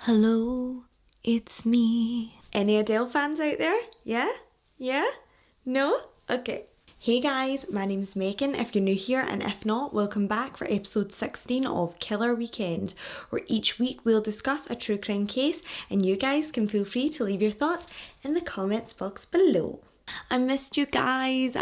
Hello, it's me. Any Adele fans out there? Yeah? Yeah? No? Okay. Hey guys, my name's Megan if you're new here, and if not, welcome back for episode 16 of Killer Weekend, where each week we'll discuss a true crime case and you guys can feel free to leave your thoughts in the comments box below. I missed you guys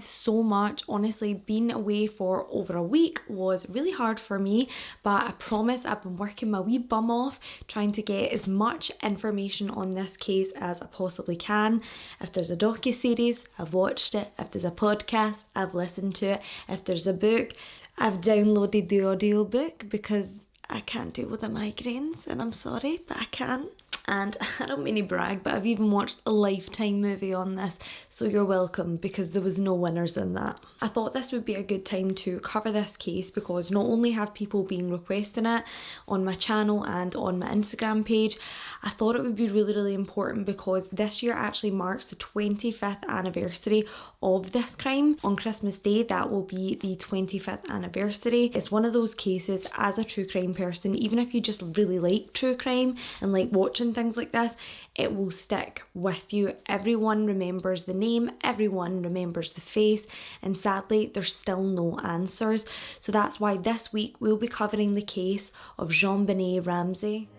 so much. Honestly, being away for over a week was really hard for me, but I promise I've been working my wee bum off trying to get as much information on this case as I possibly can. If there's a docuseries, I've watched it. If there's a podcast, I've listened to it. If there's a book, I've downloaded the audiobook because I can't deal with the migraines, and I'm sorry, but I can't. And I don't mean to brag, but I've even watched a Lifetime movie on this, so you're welcome, because there was no winners in that. I thought this would be a good time to cover this case because not only have people been requesting it on my channel and on my Instagram page, I thought it would be really important because this year actually marks the 25th anniversary of this crime. On Christmas Day, that will be the 25th anniversary. It's one of those cases, as a true crime person, even if you just really like true crime and like watching things like this, it will stick with you. Everyone remembers the name, everyone remembers the face, and sadly there's still no answers. So that's why this week we'll be covering the case of JonBenet Ramsey.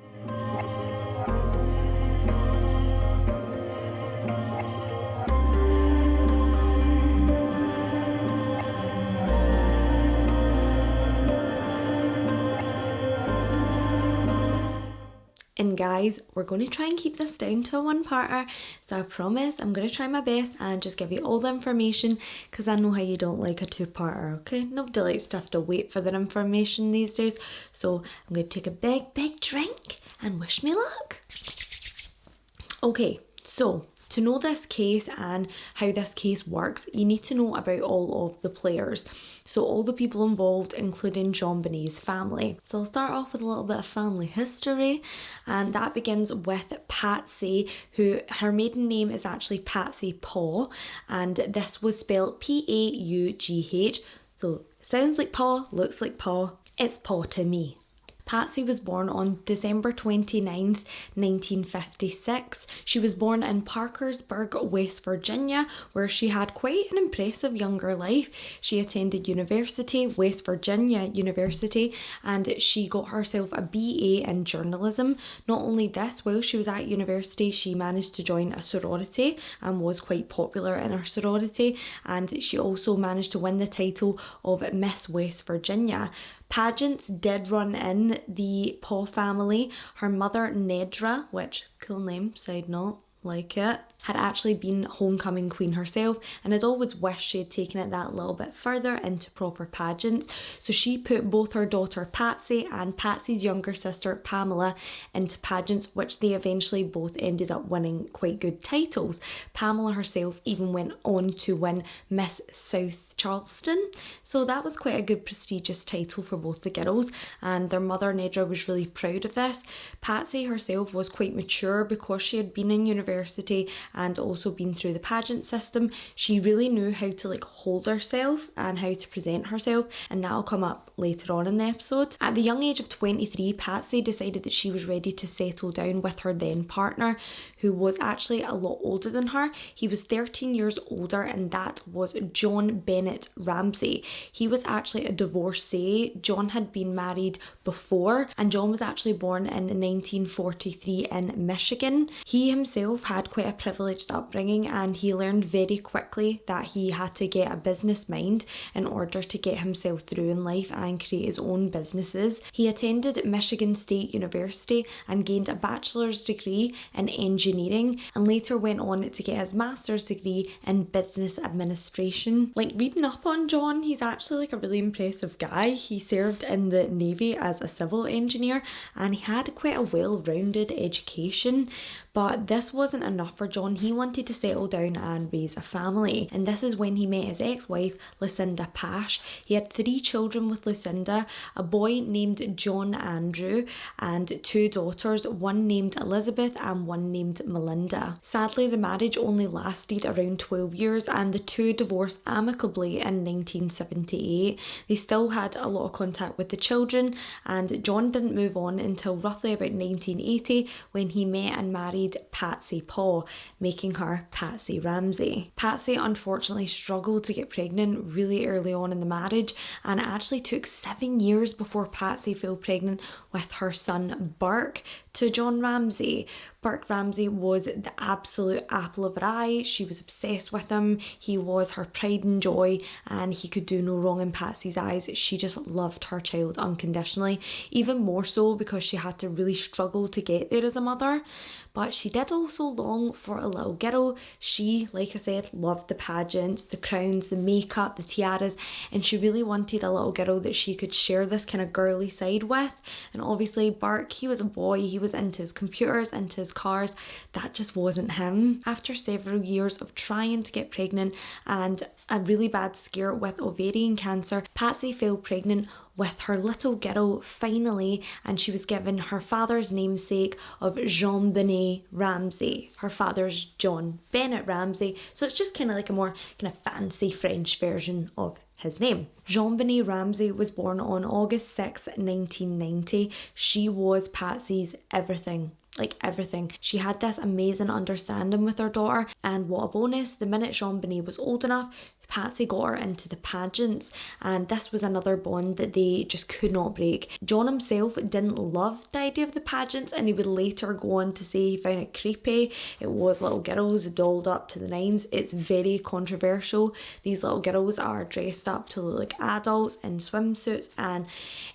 And guys, we're going to try and keep this down to a one-parter, so I promise I'm going to try my best and just give you all the information, because I know how you don't like a two-parter, okay? Nobody likes to have to wait for their information these days, so I'm going to take a big drink and wish me luck. Okay, so to know this case and how this case works, you need to know about all of the players. So all the people involved, including JonBenet's family. So I'll start off with a little bit of family history, and that begins with Patsy, who her maiden name is actually Patsy Paw, and this was spelled P-A-U-G-H. So sounds like paw, looks like paw, it's paw to me. Patsy was born on December 29th, 1956. She was born in Parkersburg, West Virginia, where she had quite an impressive younger life. She attended university, West Virginia University, and she got herself a BA in journalism. Not only this, while she was at university, she managed to join a sorority and was quite popular in her sorority, and she also managed to win the title of Miss West Virginia. Pageants did run in the Paw family. Her mother, Nedra, which, cool name, side note, like it, had actually been homecoming queen herself and had always wished she had taken it that little bit further into proper pageants. So she put both her daughter Patsy and Patsy's younger sister Pamela into pageants, which they eventually both ended up winning quite good titles. Pamela herself even went on to win Miss South Charleston, so that was quite a good prestigious title for both the girls, and their mother Nedra was really proud of this. Patsy herself was quite mature because she had been in university and also been through the pageant system. She really knew how to like hold herself and how to present herself, and that'll come up later on in the episode. At the young age of 23, Patsy decided that she was ready to settle down with her then partner, who was actually a lot older than her. He was 13 years older, and that was JonBenet Ramsey. He was actually a divorcee. John had been married before, and John was actually born in 1943 in Michigan. He himself had quite a privileged upbringing, and he learned very quickly that he had to get a business mind in order to get himself through in life and create his own businesses. He attended Michigan State University and gained a bachelor's degree in engineering, and later went on to get his master's degree in business administration. Like, reading up on John, he's actually like a really impressive guy. He served in the Navy as a civil engineer, and he had quite a well-rounded education, but this wasn't wasn't enough for John. He wanted to settle down and raise a family, and this is when he met his ex-wife Lucinda Pash. He had 3 children with Lucinda, a boy named John Andrew and 2 daughters, one named Elizabeth and one named Melinda. Sadly, the marriage only lasted around 12 years and the 2 divorced amicably in 1978. They still had a lot of contact with the children, and John didn't move on until roughly about 1980 when he met and married Patsy Paw, making her Patsy Ramsey. Patsy unfortunately struggled to get pregnant really early on in the marriage, and it actually took 7 years before Patsy fell pregnant with her son Burke to John Ramsey. Burke Ramsey was the absolute apple of her eye. She was obsessed with him. He was her pride and joy, and he could do no wrong in Patsy's eyes. She just loved her child unconditionally, even more so because she had to really struggle to get there as a mother. But she did also long for a little girl. She, like I said, loved the pageants, the crowns, the makeup, the tiaras, and she really wanted a little girl that she could share this kind of girly side with. And obviously Burke, he was a boy, he was into his computers, into his cars. That just wasn't him. After several years of trying to get pregnant and a really bad scare with ovarian cancer, Patsy fell pregnant with her little girl finally, and she was given her father's namesake of JonBenet Ramsey. Her father's JonBenet Ramsey, so it's just kind of like a more kind of fancy French version of his name. JonBenet Ramsey was born on August 6, 1990. She was Patsy's everything. Like everything. She had this amazing understanding with her daughter, and what a bonus, the minute JonBenet was old enough, Patsy got her into the pageants, and this was another bond that they just could not break. John himself didn't love the idea of the pageants, and he would later go on to say he found it creepy. It was little girls dolled up to the nines. It's very controversial. These little girls are dressed up to look like adults in swimsuits, and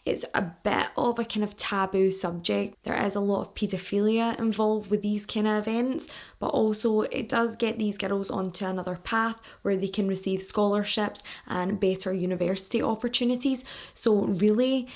it's a bit of a kind of taboo subject. There is a lot of paedophilia involved with these kind of events, but also it does get these girls onto another path where they can receive scholarships and better university opportunities. So really,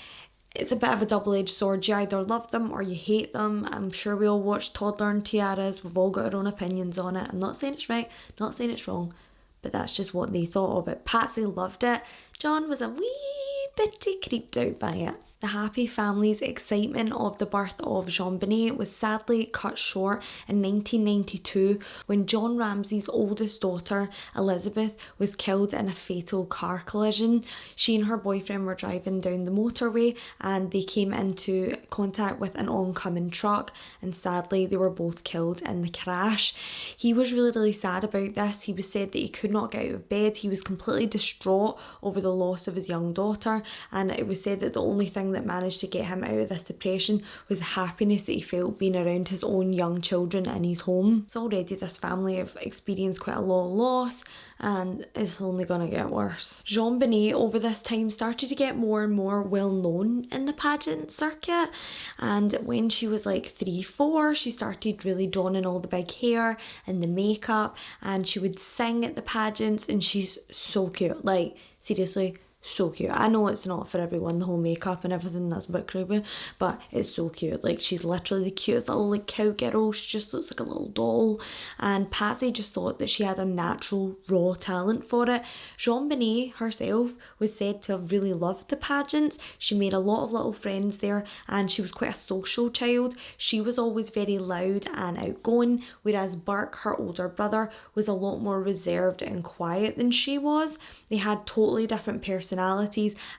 it's a bit of a double-edged sword. You either love them or you hate them. I'm sure we all watch Toddler and Tiaras. We've all got our own opinions on it. I'm not saying it's right, not saying it's wrong, but that's just what they thought of it. Patsy loved it. John was a wee bit creeped out by it. The happy family's excitement of the birth of JonBenet was sadly cut short in 1992 when John Ramsey's oldest daughter, Elizabeth, was killed in a fatal car collision. She and her boyfriend were driving down the motorway and they came into contact with an oncoming truck, and sadly they were both killed in the crash. He was really sad about this. He was said that he could not get out of bed. He was completely distraught over the loss of his young daughter, and it was said that the only thing that managed to get him out of this depression was the happiness that he felt being around his own young children in his home. So already this family have experienced quite a lot of loss, and it's only gonna get worse. JonBenet over this time started to get more and more well known in the pageant circuit, and when she was like 3-4 she started really donning all the big hair and the makeup, and she would sing at the pageants, and she's so cute, like seriously so cute. I know it's not for everyone, the whole makeup and everything, that's a bit creepy, but it's so cute. Like she's literally the cutest little like cowgirl. She just looks like a little doll, and Patsy just thought that she had a natural raw talent for it. JonBenet herself was said to have really loved the pageants. She made a lot of little friends there, and she was quite a social child. She was always very loud and outgoing, whereas Burke, her older brother, was a lot more reserved and quiet than she was. They had totally different personalities,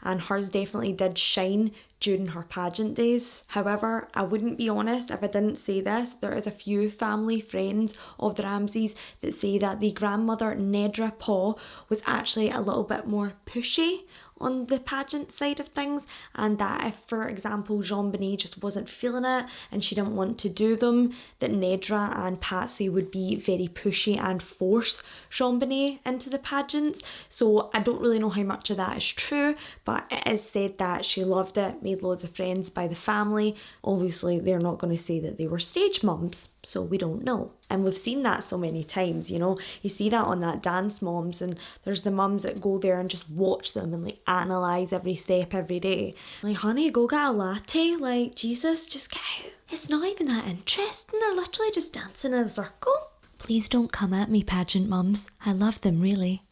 and hers definitely did shine during her pageant days. However, I wouldn't be honest if I didn't say this. There is a few family friends of the Ramseys that say that the grandmother Nedra Paw was actually a little bit more pushy on the pageant side of things, and that if, for example, JonBenet just wasn't feeling it and she didn't want to do them, that Nedra and Patsy would be very pushy and force JonBenet into the pageants. So I don't really know how much of that is true, but it is said that she loved it, made loads of friends by the family. Obviously they're not going to say that they were stage mums, so we don't know. And we've seen that so many times, you know. You see that on that Dance Moms, and there's the mums that go there and just watch them and like analyse every step every day. Like, honey, go get a latte. Like, Jesus, just get out. It's not even that interesting. They're literally just dancing in a circle. Please don't come at me, pageant mums. I love them, really.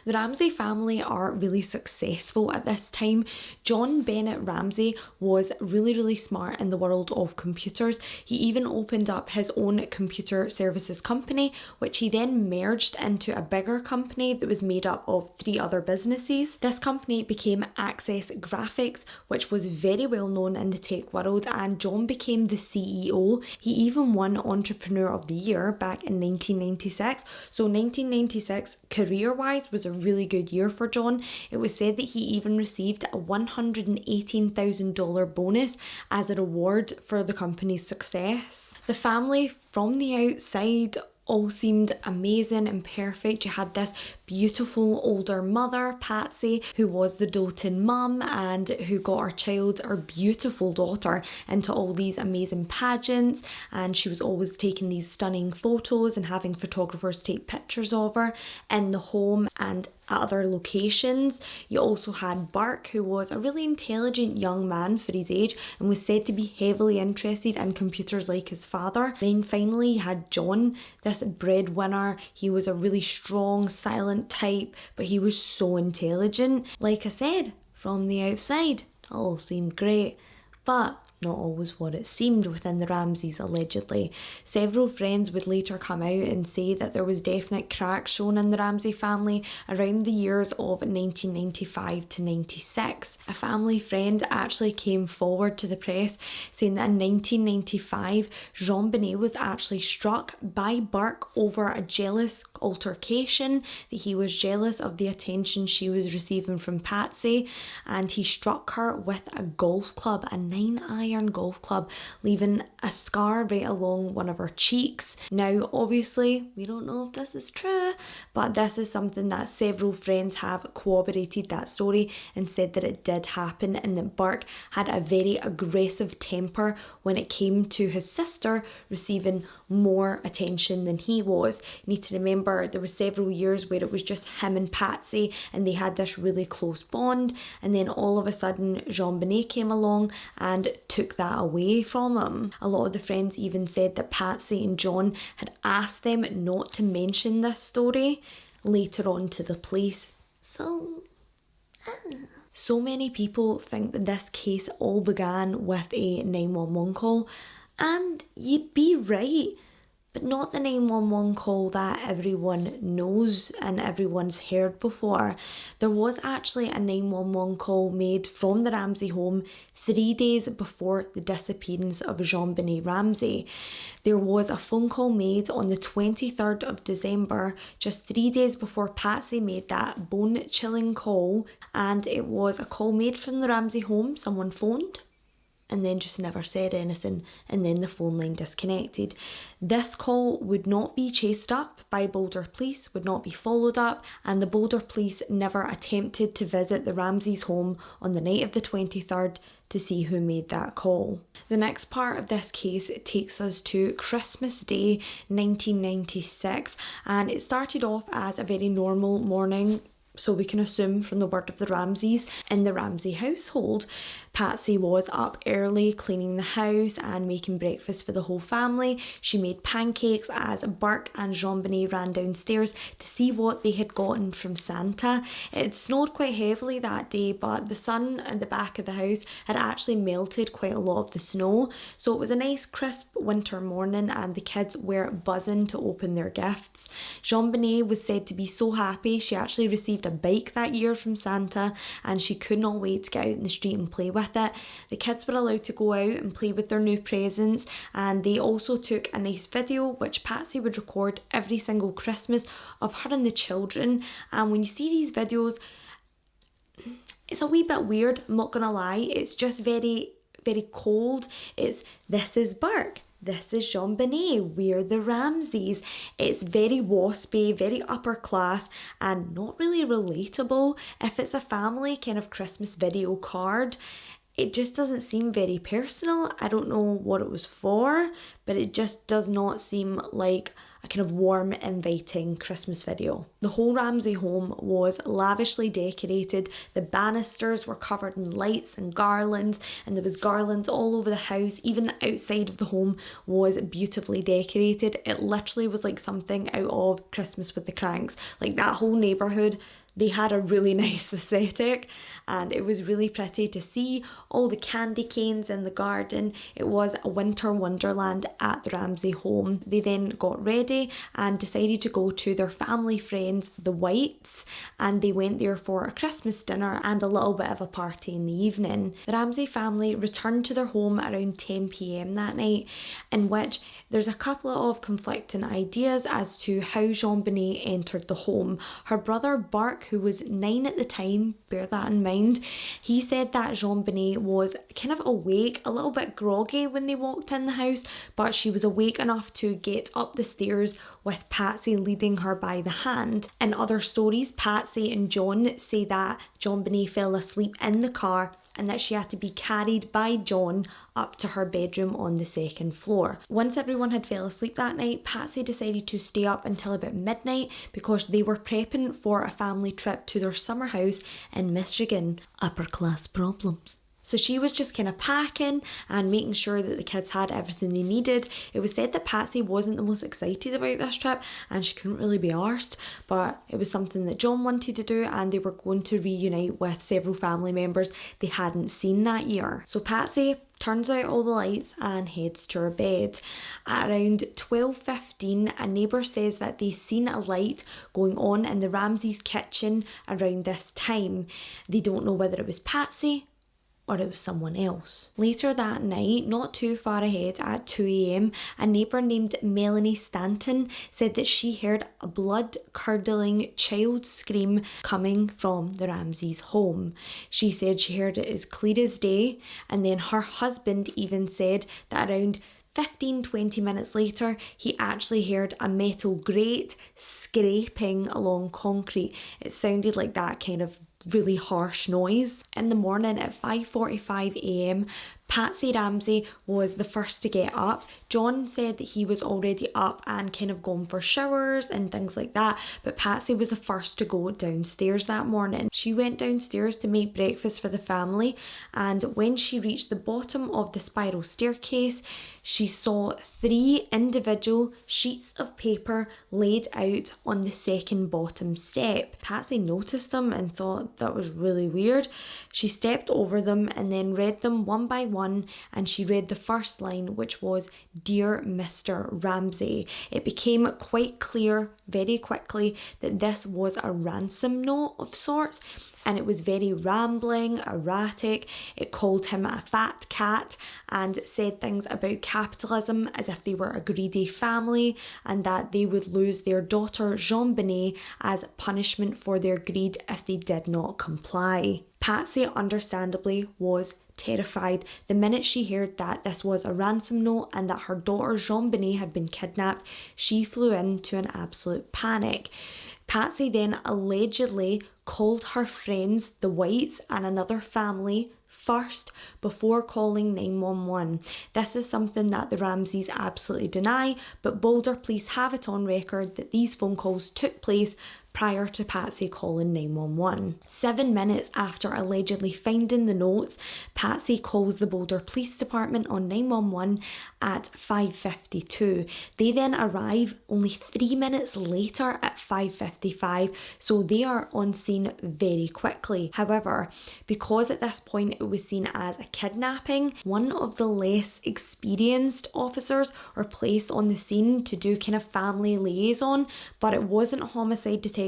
The Ramsey family are really successful at this time. JonBenet Ramsey was really smart in the world of computers. He even opened up his own computer services company, which he then merged into a bigger company that was made up of 3 other businesses. This company became Access Graphics, which was very well known in the tech world, and John became the CEO. He even won Entrepreneur of the Year back in 1996. So 1996, career-wise, was a really good year for John. It was said that he even received a $118,000 bonus as a reward for the company's success. The family from the outside all seemed amazing and perfect. You had this beautiful older mother, Patsy, who was the doting mum and who got her child, her beautiful daughter, into all these amazing pageants, and she was always taking these stunning photos and having photographers take pictures of her in the home and at other locations. You also had Burke, who was a really intelligent young man for his age and was said to be heavily interested in computers like his father. Then finally you had John, this breadwinner. He was a really strong, silent type, but he was so intelligent. Like I said, from the outside, it all seemed great, but not always what it seemed within the Ramseys, allegedly. Several friends would later come out and say that there was definite cracks shown in the Ramsey family around the years of 1995 to 96. A family friend actually came forward to the press saying that in 1995, JonBenet was actually struck by Burke over a jealous altercation, that he was jealous of the attention she was receiving from Patsy, and he struck her with a golf club, a 9-iron golf club, leaving a scar right along one of her cheeks. Now obviously we don't know if this is true, but this is something that several friends have corroborated that story and said that it did happen, and that Burke had a very aggressive temper when it came to his sister receiving more attention than he was. You need to remember there was several years where it was just him and Patsy and they had this really close bond, and then all of a sudden JonBenet came along and took that away from him. A lot of the friends even said that Patsy and John had asked them not to mention this story later on to the police. So many people think that this case all began with a 911 call, and you'd be right, but not the 911 call that everyone knows and everyone's heard before. There was actually a 911 call made from the Ramsey home 3 days before the disappearance of JonBenet Ramsey. There was a phone call made on the 23rd of December, just 3 days before Patsy made that bone-chilling call, and it was a call made from the Ramsey home. Someone phoned and then just never said anything, and then the phone line disconnected. This call would not be chased up by Boulder police, would not be followed up, and the Boulder police never attempted to visit the Ramseys' home on the night of the 23rd to see who made that call. The next part of this case takes us to Christmas Day 1996, and it started off as a very normal morning, so we can assume from the word of the Ramseys, in the Ramsey household. Patsy was up early cleaning the house and making breakfast for the whole family. She made pancakes as Burke and JonBenet ran downstairs to see what they had gotten from Santa. It had snowed quite heavily that day, but the sun at the back of the house had actually melted quite a lot of the snow, so it was a nice crisp winter morning and the kids were buzzing to open their gifts. JonBenet was said to be so happy. She actually received a bike that year from Santa and she could not wait to get out in the street and play with it. The kids were allowed to go out and play with their new presents, and they also took a nice video which Patsy would record every single Christmas of her and the children. And when you see these videos, it's a wee bit weird, I'm not gonna lie. It's just very cold. It's, this is Burke, this is JonBenet, we're the Ramseys. It's very waspy, very upper class, and not really relatable. If it's a family kind of Christmas video card, It just doesn't seem very personal. I don't know what it was for, but it just does not seem like a kind of warm, inviting Christmas video. The whole Ramsey home was lavishly decorated. The banisters were covered in lights and garlands, and there was garlands all over the house. Even the outside of the home was beautifully decorated. It literally was like something out of Christmas with the Cranks. Like that whole neighbourhood, they had a really nice aesthetic, and it was really pretty to see all the candy canes in the garden. It was a winter wonderland at the Ramsey home. They then got ready and decided to go to their family friends, the Whites, and they went there for a Christmas dinner and a little bit of a party in the evening. The Ramsey family returned to their home around 10 p.m. that night, in which there's a couple of conflicting ideas as to how JonBenet entered the home. Her brother Burke, who was 9 at the time, bear that in mind, he said that JonBenet was kind of awake, a little bit groggy when they walked in the house, but she was awake enough to get up the stairs with Patsy leading her by the hand. In other stories, Patsy and John say that JonBenet fell asleep in the car and that she had to be carried by John up to her bedroom on the second floor. Once everyone had fell asleep that night, Patsy decided to stay up until about midnight because they were prepping for a family trip to their summer house in Michigan. Upper class problems. So she was just kind of packing and making sure that the kids had everything they needed. It was said that Patsy wasn't the most excited about this trip and she couldn't really be arsed, but it was something that John wanted to do, and they were going to reunite with several family members they hadn't seen that year. So Patsy turns out all the lights and heads to her bed. At around 12:15, a neighbour says that they seen a light going on in the Ramsey's kitchen around this time. They don't know whether it was Patsy or it was someone else. Later that night, not too far ahead, at 2 a.m, a neighbour named Melanie Stanton said that she heard a blood-curdling child scream coming from the Ramseys' home. She said she heard it as clear as day, and then her husband even said that around 15-20 minutes later, he actually heard a metal grate scraping along concrete. It sounded like that kind of really harsh noise. In the morning at 5:45 a.m, Patsy Ramsey was the first to get up. John said that he was already up and kind of gone for showers and things like that, but Patsy was the first to go downstairs that morning. She went downstairs to make breakfast for the family, and when she reached the bottom of the spiral staircase, she saw 3 individual sheets of paper laid out on the second bottom step. Patsy noticed them and thought that was really weird. She stepped over them and then read them one by one, and she read the first line, which was, "Dear Mr. Ramsey." It became quite clear very quickly that this was a ransom note of sorts, and it was very rambling, erratic. It called him a fat cat and said things about capitalism as if they were a greedy family and that they would lose their daughter JonBenet as punishment for their greed if they did not comply. Patsy understandably was terrified. The minute she heard that this was a ransom note and that her daughter JonBenet had been kidnapped, she flew into an absolute panic. Patsy then allegedly called her friends, the Whites, and another family first before calling 911. This is something that the Ramseys absolutely deny, but Boulder police have it on record that these phone calls took place prior to Patsy calling 911. 7 minutes after allegedly finding the notes, Patsy calls the Boulder Police Department on 911 at 5:52. They then arrive only 3 minutes later at 5:55, so they are on scene very quickly. However, because at this point it was seen as a kidnapping, one of the less experienced officers were placed on the scene to do kind of family liaison, but it wasn't a homicide detective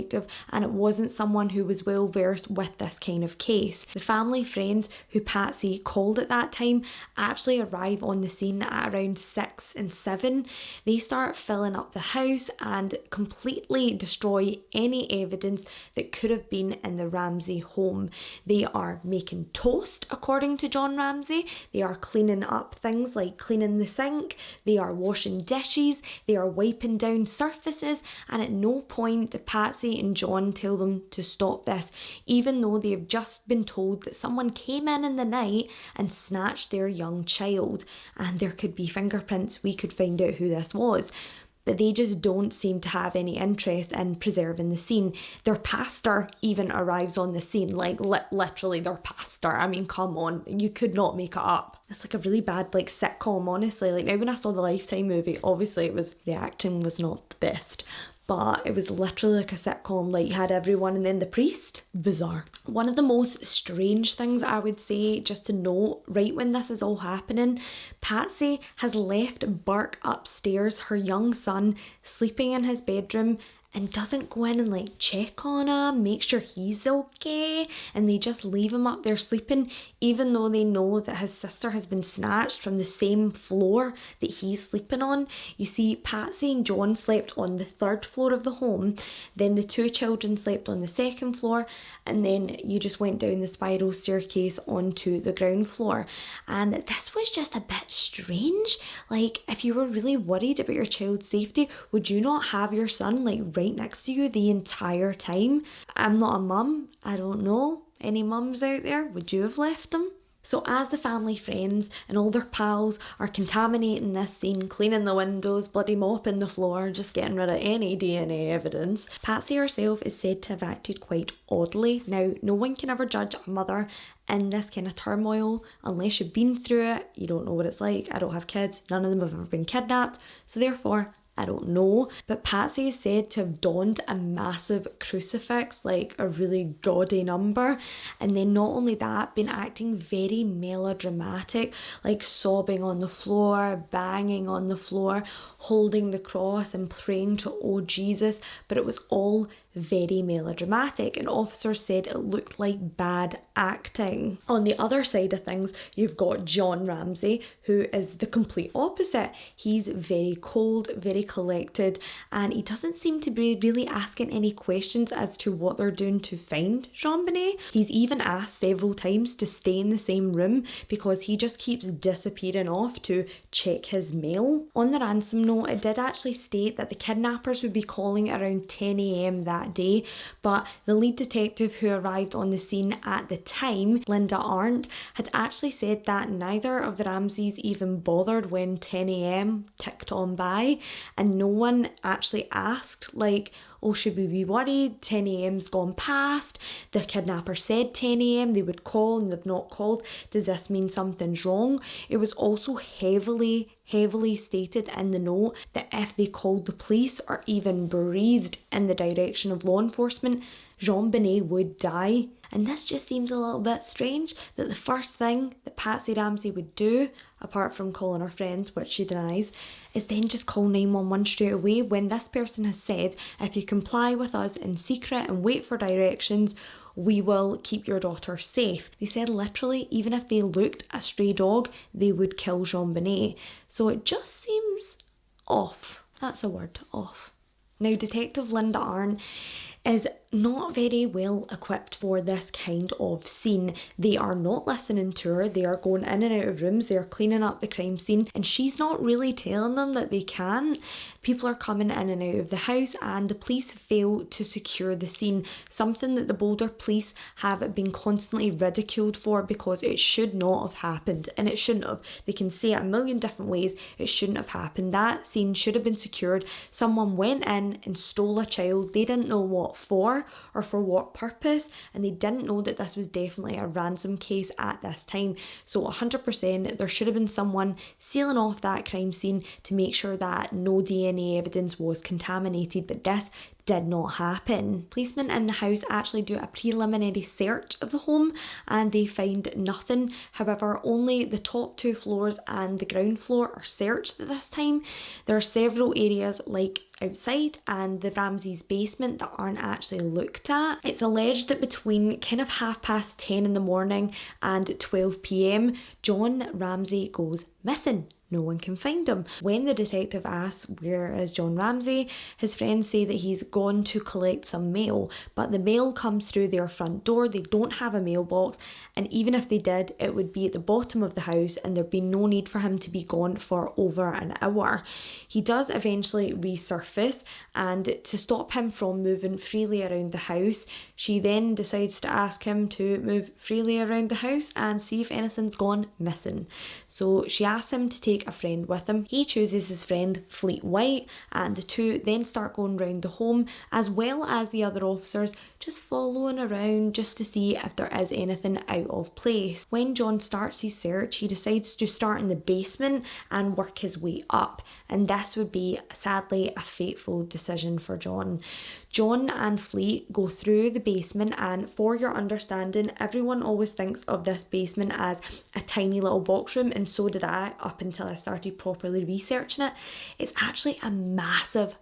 and it wasn't someone who was well versed with this kind of case. The family friends who Patsy called at that time actually arrive on the scene at around 6 and 7. They start filling up the house and completely destroy any evidence that could have been in the Ramsey home. They are making toast, according to John Ramsey. They are cleaning up things like cleaning the sink. They are washing dishes. They are wiping down surfaces, and at no point did Patsy Patsy and John tell them to stop this, even though they have just been told that someone came in the night and snatched their young child, and there could be fingerprints, we could find out who this was. But they just don't seem to have any interest in preserving the scene. Their pastor even arrives on the scene, like literally their pastor. I mean, come on, you could not make it up. It's like a really bad like sitcom, honestly. Like now when I saw the Lifetime movie, obviously the acting was not the best, but it was literally like a sitcom, like you had everyone and then the priest. Bizarre. One of the most strange things I would say, just to note, right when this is all happening, Patsy has left Burke upstairs, her young son, sleeping in his bedroom, and doesn't go in and like check on him, make sure he's okay, and they just leave him up there sleeping, even though they know that his sister has been snatched from the same floor that he's sleeping on. You see, Patsy and John slept on the 3rd floor of the home, then the 2 children slept on the 2nd floor, and then you just went down the spiral staircase onto the ground floor. And this was just a bit strange. Like, if you were really worried about your child's safety, would you not have your son like right next to you the entire time? I'm not a mum. I don't know. Any mums out there? Would you have left them? So as the family friends and all their pals are contaminating this scene, cleaning the windows, bloody mopping the floor, just getting rid of any DNA evidence, Patsy herself is said to have acted quite oddly. Now, no one can ever judge a mother in this kind of turmoil unless you've been through it. You don't know what it's like. I don't have kids. None of them have ever been kidnapped. So therefore, I don't know, but Patsy is said to have donned a massive crucifix, like a really gaudy number, and then not only that, been acting very melodramatic, like sobbing on the floor, banging on the floor, holding the cross and praying to "Oh Jesus," but it was all very melodramatic, and officers said it looked like bad acting. On the other side of things, you've got John Ramsey, who is the complete opposite. He's very cold, very collected, and he doesn't seem to be really asking any questions as to what they're doing to find JonBenet. He's even asked several times to stay in the same room because he just keeps disappearing off to check his mail. On the ransom note, it did actually state that the kidnappers would be calling around 10 a.m. that day, but the lead detective who arrived on the scene at the time, Linda Arndt, had actually said that neither of the Ramseys even bothered when 10 a.m. ticked on by, and no one actually asked like, oh, should we be worried? 10 a.m.'s gone past. The kidnapper said 10 a.m. they would call and they've not called. Does this mean something's wrong? It was also heavily stated in the note that if they called the police or even breathed in the direction of law enforcement, JonBenet would die. And this just seems a little bit strange, that the first thing that Patsy Ramsey would do, apart from calling her friends, which she denies, is then just call 911 straight away, when this person has said, if you comply with us in secret and wait for directions, we will keep your daughter safe. They said literally, even if they looked a stray dog, they would kill JonBenet. So it just seems off. That's a word, off. Now, Detective Linda Arndt is not very well equipped for this kind of scene. They are not listening to her, they are going in and out of rooms, they are cleaning up the crime scene, and she's not really telling them that they can. People are coming in and out of the house, and the police fail to secure the scene, something that the Boulder police have been constantly ridiculed for, because it should not have happened, and it shouldn't have. They can say it a million different ways, it shouldn't have happened. That scene should have been secured. Someone went in and stole a child, they didn't know what for or for what purpose, and they didn't know that this was definitely a ransom case at this time. So 100% there should have been someone sealing off that crime scene to make sure that no DNA evidence was contaminated, but this did not happen. Policemen in the house actually do a preliminary search of the home and they find nothing. However, only the top 2 floors and the ground floor are searched at this time. There are several areas like outside and the Ramseys' basement that aren't actually looked at. It's alleged that between kind of 10:30 in the morning and 12 p.m, John Ramsey goes missing. no one can find him. When the detective asks where is John Ramsey, his friends say that he's gone to collect some mail, but the mail comes through their front door. They don't have a mailbox, and even if they did, it would be at the bottom of the house and there'd be no need for him to be gone for over an hour. He does eventually resurface, and to stop him from moving freely around the house, she then decides to ask him to move freely around the house and see if anything's gone missing. So she asks him to take a friend with him. He chooses his friend Fleet White, and the two then start going round the home, as well as the other officers just following around just to see if there is anything out of place. When John starts his search, he decides to start in the basement and work his way up, and this would be sadly a fateful decision for John. John and Fleet go through the basement, and for your understanding, everyone always thinks of this basement as a tiny little box room, and so did I up until I started properly researching it. It's actually a massive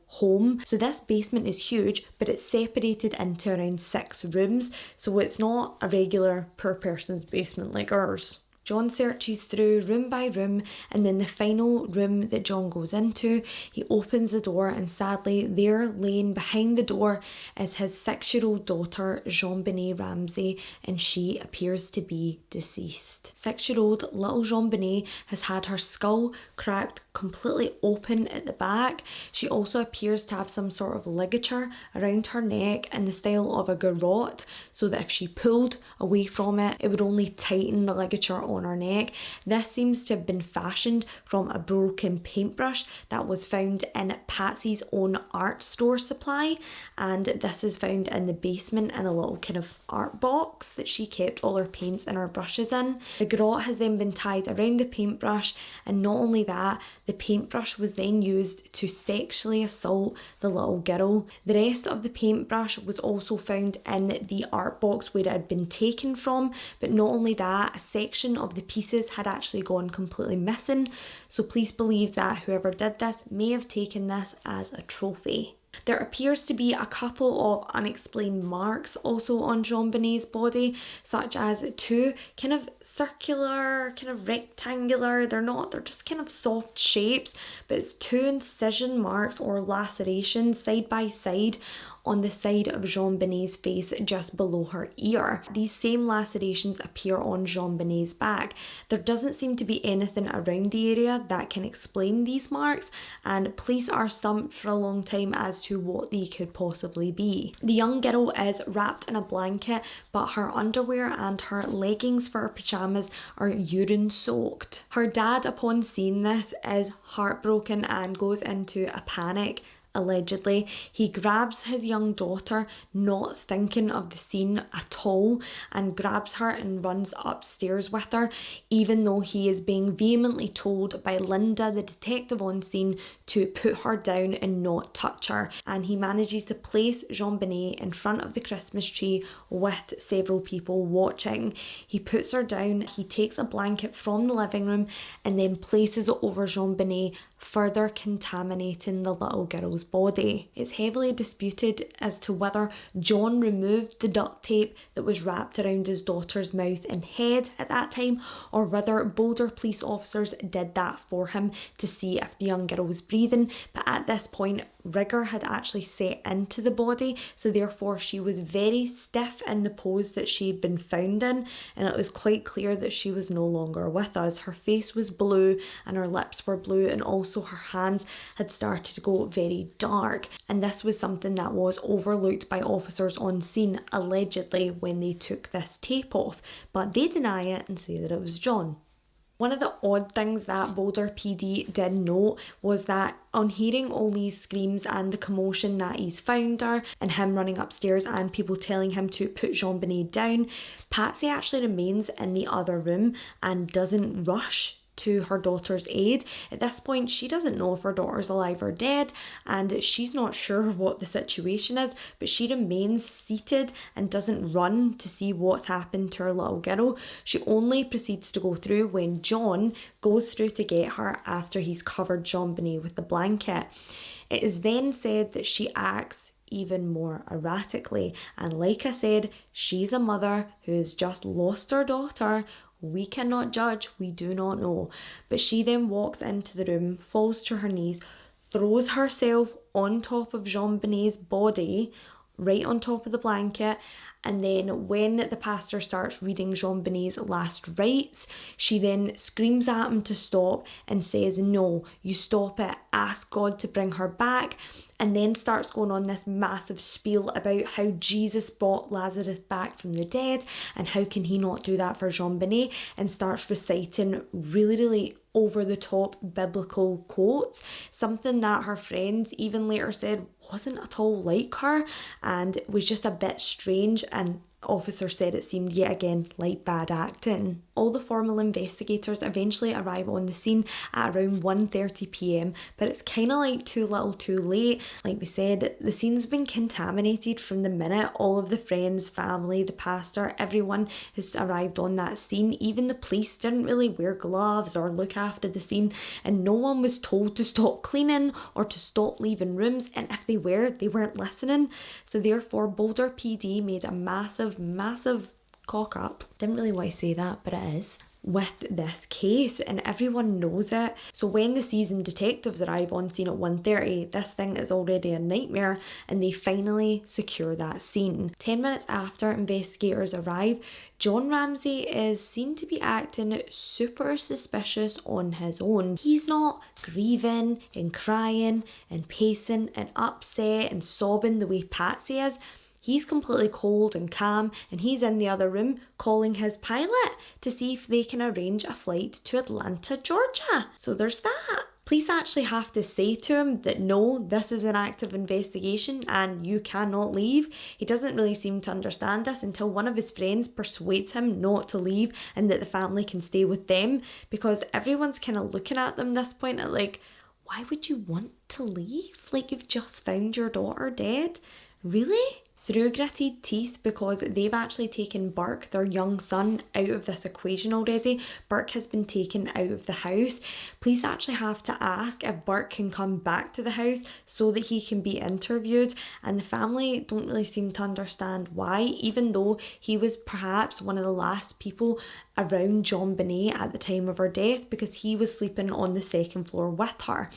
home. So this basement is huge, but it's separated into around 6 rooms, so it's not a regular per person's basement like ours. John searches through room by room, and then the final room that John goes into, he opens the door, and sadly there laying behind the door is his 6-year-old daughter JonBenet Ramsey, and she appears to be deceased. 6-year-old little JonBenet has had her skull cracked completely open at the back. She also appears to have some sort of ligature around her neck in the style of a garrote, so that if she pulled away from it, it would only tighten the ligature on her neck. This seems to have been fashioned from a broken paintbrush that was found in Patsy's own art store supply, and this is found in the basement in a little kind of art box that she kept all her paints and her brushes in. The garrote has then been tied around the paintbrush, and not only that, the paintbrush was then used to sexually assault the little girl. The rest of the paintbrush was also found in the art box where it had been taken from, but not only that, a section of the pieces had actually gone completely missing, so please believe that whoever did this may have taken this as a trophy. There appears to be a couple of unexplained marks also on JonBenet's body, such as 2 kind of circular, kind of rectangular, they're just kind of soft shapes, but it's 2 incision marks or lacerations side by side on the side of JonBenet's face just below her ear. These same lacerations appear on JonBenet's back. There doesn't seem to be anything around the area that can explain these marks, and police are stumped for a long time as to what they could possibly be. The young girl is wrapped in a blanket, but her underwear and her leggings for her pyjamas are urine soaked. Her dad, upon seeing this, is heartbroken and goes into a panic. Allegedly, he grabs his young daughter, not thinking of the scene at all, and grabs her and runs upstairs with her, even though he is being vehemently told by Linda, the detective on scene, to put her down and not touch her. And he manages to place JonBenet in front of the Christmas tree with several people watching. He puts her down, he takes a blanket from the living room and then places it over JonBenet, further contaminating the little girl's body. It's heavily disputed as to whether John removed the duct tape that was wrapped around his daughter's mouth and head at that time, or whether Boulder police officers did that for him to see if the young girl was breathing, but at this point rigor had actually set into the body, so therefore she was very stiff in the pose that she had been found in, and it was quite clear that she was no longer with us. Her face was blue and her lips were blue, and also her hands had started to go very dark, and this was something that was overlooked by officers on scene allegedly when they took this tape off, but they deny it and say that it was John. One of the odd things that Boulder PD did note was that on hearing all these screams and the commotion that he's found her and him running upstairs and people telling him to put JonBenet down, Patsy actually remains in the other room and doesn't rush to her daughter's aid. At this point, she doesn't know if her daughter's alive or dead, and she's not sure what the situation is, but she remains seated and doesn't run to see what's happened to her little girl. She only proceeds to go through when John goes through to get her after he's covered JonBenet with the blanket. It is then said that she acts even more erratically, and like I said, she's a mother who has just lost her daughter We cannot judge, we do not know. But she then walks into the room, falls to her knees, throws herself on top of JonBenet's body, right on top of the blanket, and then when the pastor starts reading JonBenet's last rites, she then screams at him to stop and says, no, you stop it, ask God to bring her back, and then starts going on this massive spiel about how Jesus brought Lazarus back from the dead and how can he not do that for JonBenet, and starts reciting really over the top biblical quotes, something that her friends even later said wasn't at all like her and was just a bit strange, and officer said it seemed yet again like bad acting. All the formal investigators eventually arrive on the scene at around 1:30 p.m, but it's kind of like too little too late. Like we said, the scene's been contaminated from the minute all of the friends, family, the pastor, everyone has arrived on that scene. Even the police didn't really wear gloves or look after the scene, and no one was told to stop cleaning or to stop leaving rooms, and if they were, they weren't listening. So therefore Boulder PD made a massive cock up. Didn't really want to say that, but it is, with this case, and everyone knows it. So when the seasoned detectives arrive on scene at 1:30, this thing is already a nightmare, and they finally secure that scene. 10 minutes after investigators arrive, John Ramsey is seen to be acting super suspicious on his own. He's not grieving and crying and pacing and upset and sobbing the way Patsy is. He's completely cold and calm, and he's in the other room calling his pilot to see if they can arrange a flight to Atlanta, Georgia. So there's that. Police actually have to say to him that no, this is an active investigation and you cannot leave. He doesn't really seem to understand this until one of his friends persuades him not to leave and that the family can stay with them, because everyone's kind of looking at them this point at like, why would you want to leave? Like, you've just found your daughter dead. Really? Through gritted teeth, because they've actually taken Burke, their young son, out of this equation already. Burke has been taken out of the house. Police actually have to ask if Burke can come back to the house so that he can be interviewed, and the family don't really seem to understand why, even though he was perhaps one of the last people around JonBenet at the time of her death, because he was sleeping on the second floor with her.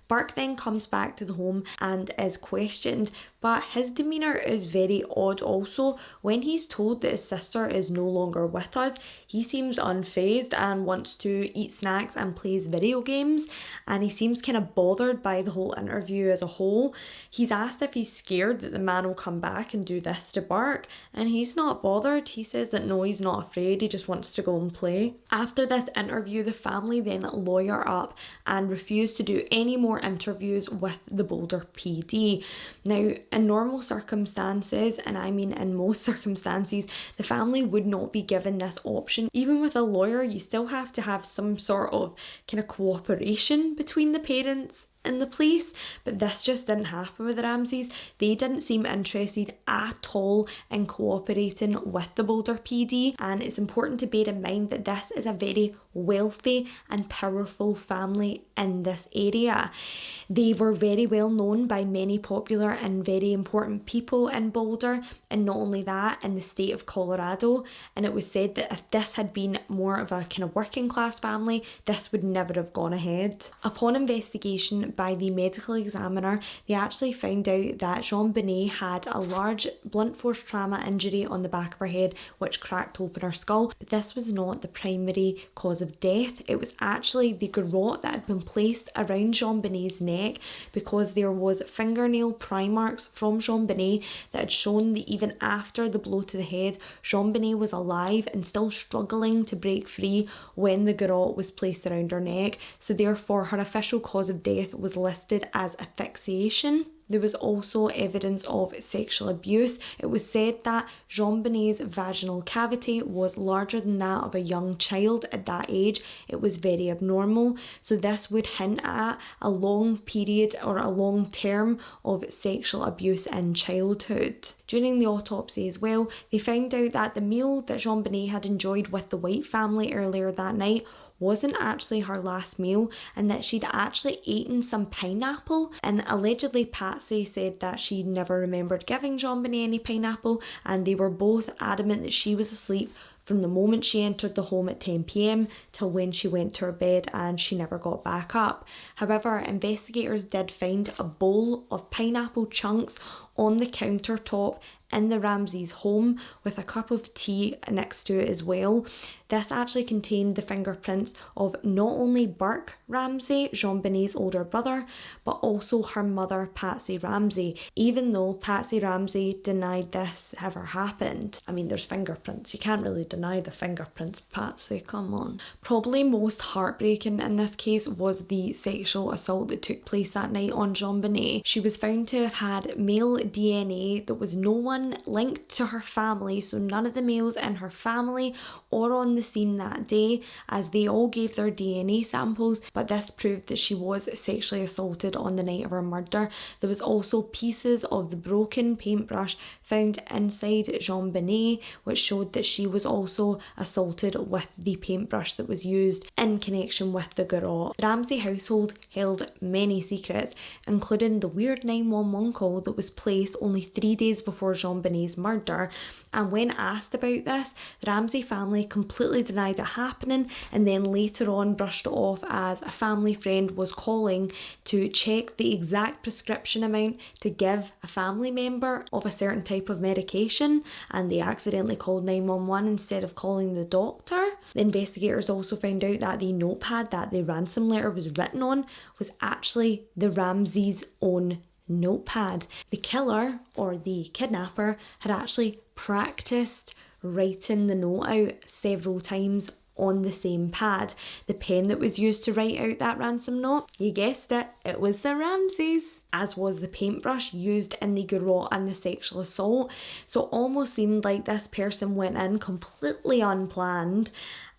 Burke then comes back to the home and is questioned, but his demeanour is very odd also. When he's told that his sister is no longer with us, he seems unfazed and wants to eat snacks and plays video games, and he seems kind of bothered by the whole interview as a whole. He's asked if he's scared that the man will come back and do this to Burke, and he's not bothered. He says that no, he's not afraid, he just wants to go and play. After this interview, the family then lawyer up and refuse to do any more interviews with the Boulder PD. Now, in normal circumstances, and I mean in most circumstances, the family would not be given this option. Even with a lawyer, you still have to have some sort of kind of cooperation between the parents and the police, but this just didn't happen with the Ramseys. They didn't seem interested at all in cooperating with the Boulder PD, and it's important to bear in mind that this is a very wealthy and powerful family in this area. They were very well known by many popular and very important people in Boulder, and not only that, in the state of Colorado. And it was said that if this had been more of a kind of working class family, this would never have gone ahead. Upon investigation by the medical examiner, they actually found out that JonBenet had a large blunt force trauma injury on the back of her head which cracked open her skull, but this was not the primary cause of death. It was actually the garrote that had been placed around JonBenet's neck, because there was fingernail pry marks from JonBenet that had shown that even after the blow to the head, JonBenet was alive and still struggling to break free when the garrote was placed around her neck. So therefore her official cause of death was listed as asphyxiation. There was also evidence of sexual abuse. It was said that JonBenet's vaginal cavity was larger than that of a young child at that age. It was very abnormal. So this would hint at a long period or a long term of sexual abuse in childhood. During the autopsy as well, they found out that the meal that JonBenet had enjoyed with the White family earlier that night wasn't actually her last meal, and that she'd actually eaten some pineapple, and allegedly Patsy said that she never remembered giving JonBenet any pineapple, and they were both adamant that she was asleep from the moment she entered the home at 10 p.m. till when she went to her bed and she never got back up. However, investigators did find a bowl of pineapple chunks on the countertop in the Ramseys' home with a cup of tea next to it as well. This actually contained the fingerprints of not only Burke Ramsey, JonBenet's older brother, but also her mother, Patsy Ramsey, even though Patsy Ramsey denied this ever happened. I mean, there's fingerprints. You can't really deny the fingerprints, Patsy, come on. Probably most heartbreaking in this case was the sexual assault that took place that night on JonBenet. She was found to have had male DNA that was no one linked to her family, so none of the males in her family or on the scene that day, as they all gave their DNA samples, but this proved that she was sexually assaulted on the night of her murder. There was also pieces of the broken paintbrush found inside JonBenet, which showed that she was also assaulted with the paintbrush that was used in connection with the garrote. The Ramsey household held many secrets, including the weird 911 call that was placed only 3 days before JonBenet's murder, and when asked about this, the Ramsey family completely denied it happening and then later on brushed it off as a family friend was calling to check the exact prescription amount to give a family member of a certain type of medication, and they accidentally called 911 instead of calling the doctor. The investigators also found out that the notepad that the ransom letter was written on was actually the Ramseys' own notepad. The killer, or the kidnapper, had actually practiced writing the note out several times on the same pad. The pen that was used to write out that ransom note, you guessed it, it was the Ramseys, as was the paintbrush used in the garrote and the sexual assault. So it almost seemed like this person went in completely unplanned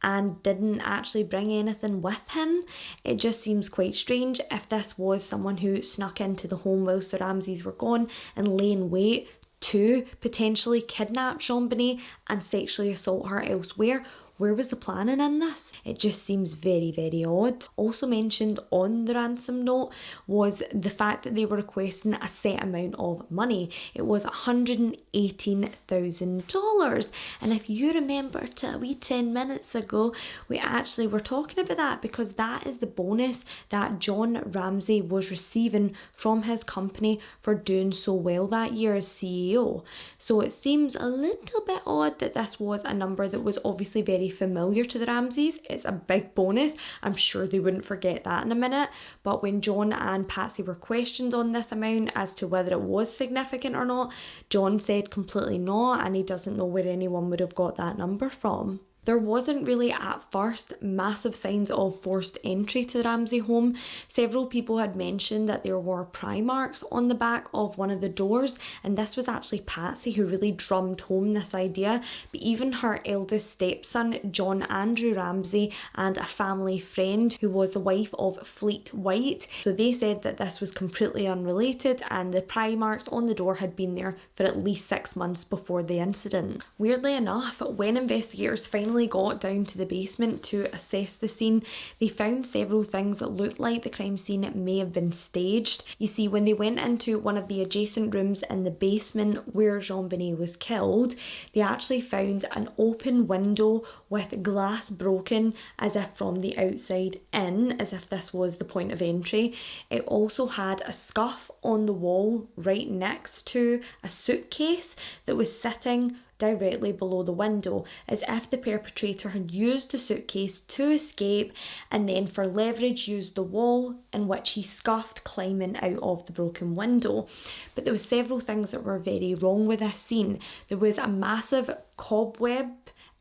and didn't actually bring anything with him. It just seems quite strange if this was someone who snuck into the home whilst the Ramseys were gone and lay in wait to potentially kidnap JonBenet and sexually assault her elsewhere. Where was the planning in this? It just seems very, very odd. Also mentioned on the ransom note was the fact that they were requesting a set amount of money. It was $118,000. And if you remember to a wee 10 minutes ago, we actually were talking about that because that is the bonus that John Ramsey was receiving from his company for doing so well that year as CEO. So it seems a little bit odd that this was a number that was obviously very familiar to the Ramseys. It's a big bonus. I'm sure they wouldn't forget that in a minute. But when John and Patsy were questioned on this amount as to whether it was significant or not, John said completely not, and he doesn't know where anyone would have got that number from. There wasn't really at first massive signs of forced entry to the Ramsey home. Several people had mentioned that there were pry marks on the back of one of the doors, and this was actually Patsy who really drummed home this idea. But even her eldest stepson, John Andrew Ramsey, and a family friend who was the wife of Fleet White, so they said that this was completely unrelated and the pry marks on the door had been there for at least 6 months before the incident. Weirdly enough, when investigators finally got down to the basement to assess the scene, they found several things that looked like the crime scene may have been staged. You see, when they went into one of the adjacent rooms in the basement where JonBenet was killed, they actually found an open window with glass broken as if from the outside in, as if this was the point of entry. It also had a scuff on the wall right next to a suitcase that was sitting directly below the window, as if the perpetrator had used the suitcase to escape and then for leverage used the wall in which he scuffed climbing out of the broken window. But there were several things that were very wrong with this scene. There was a massive cobweb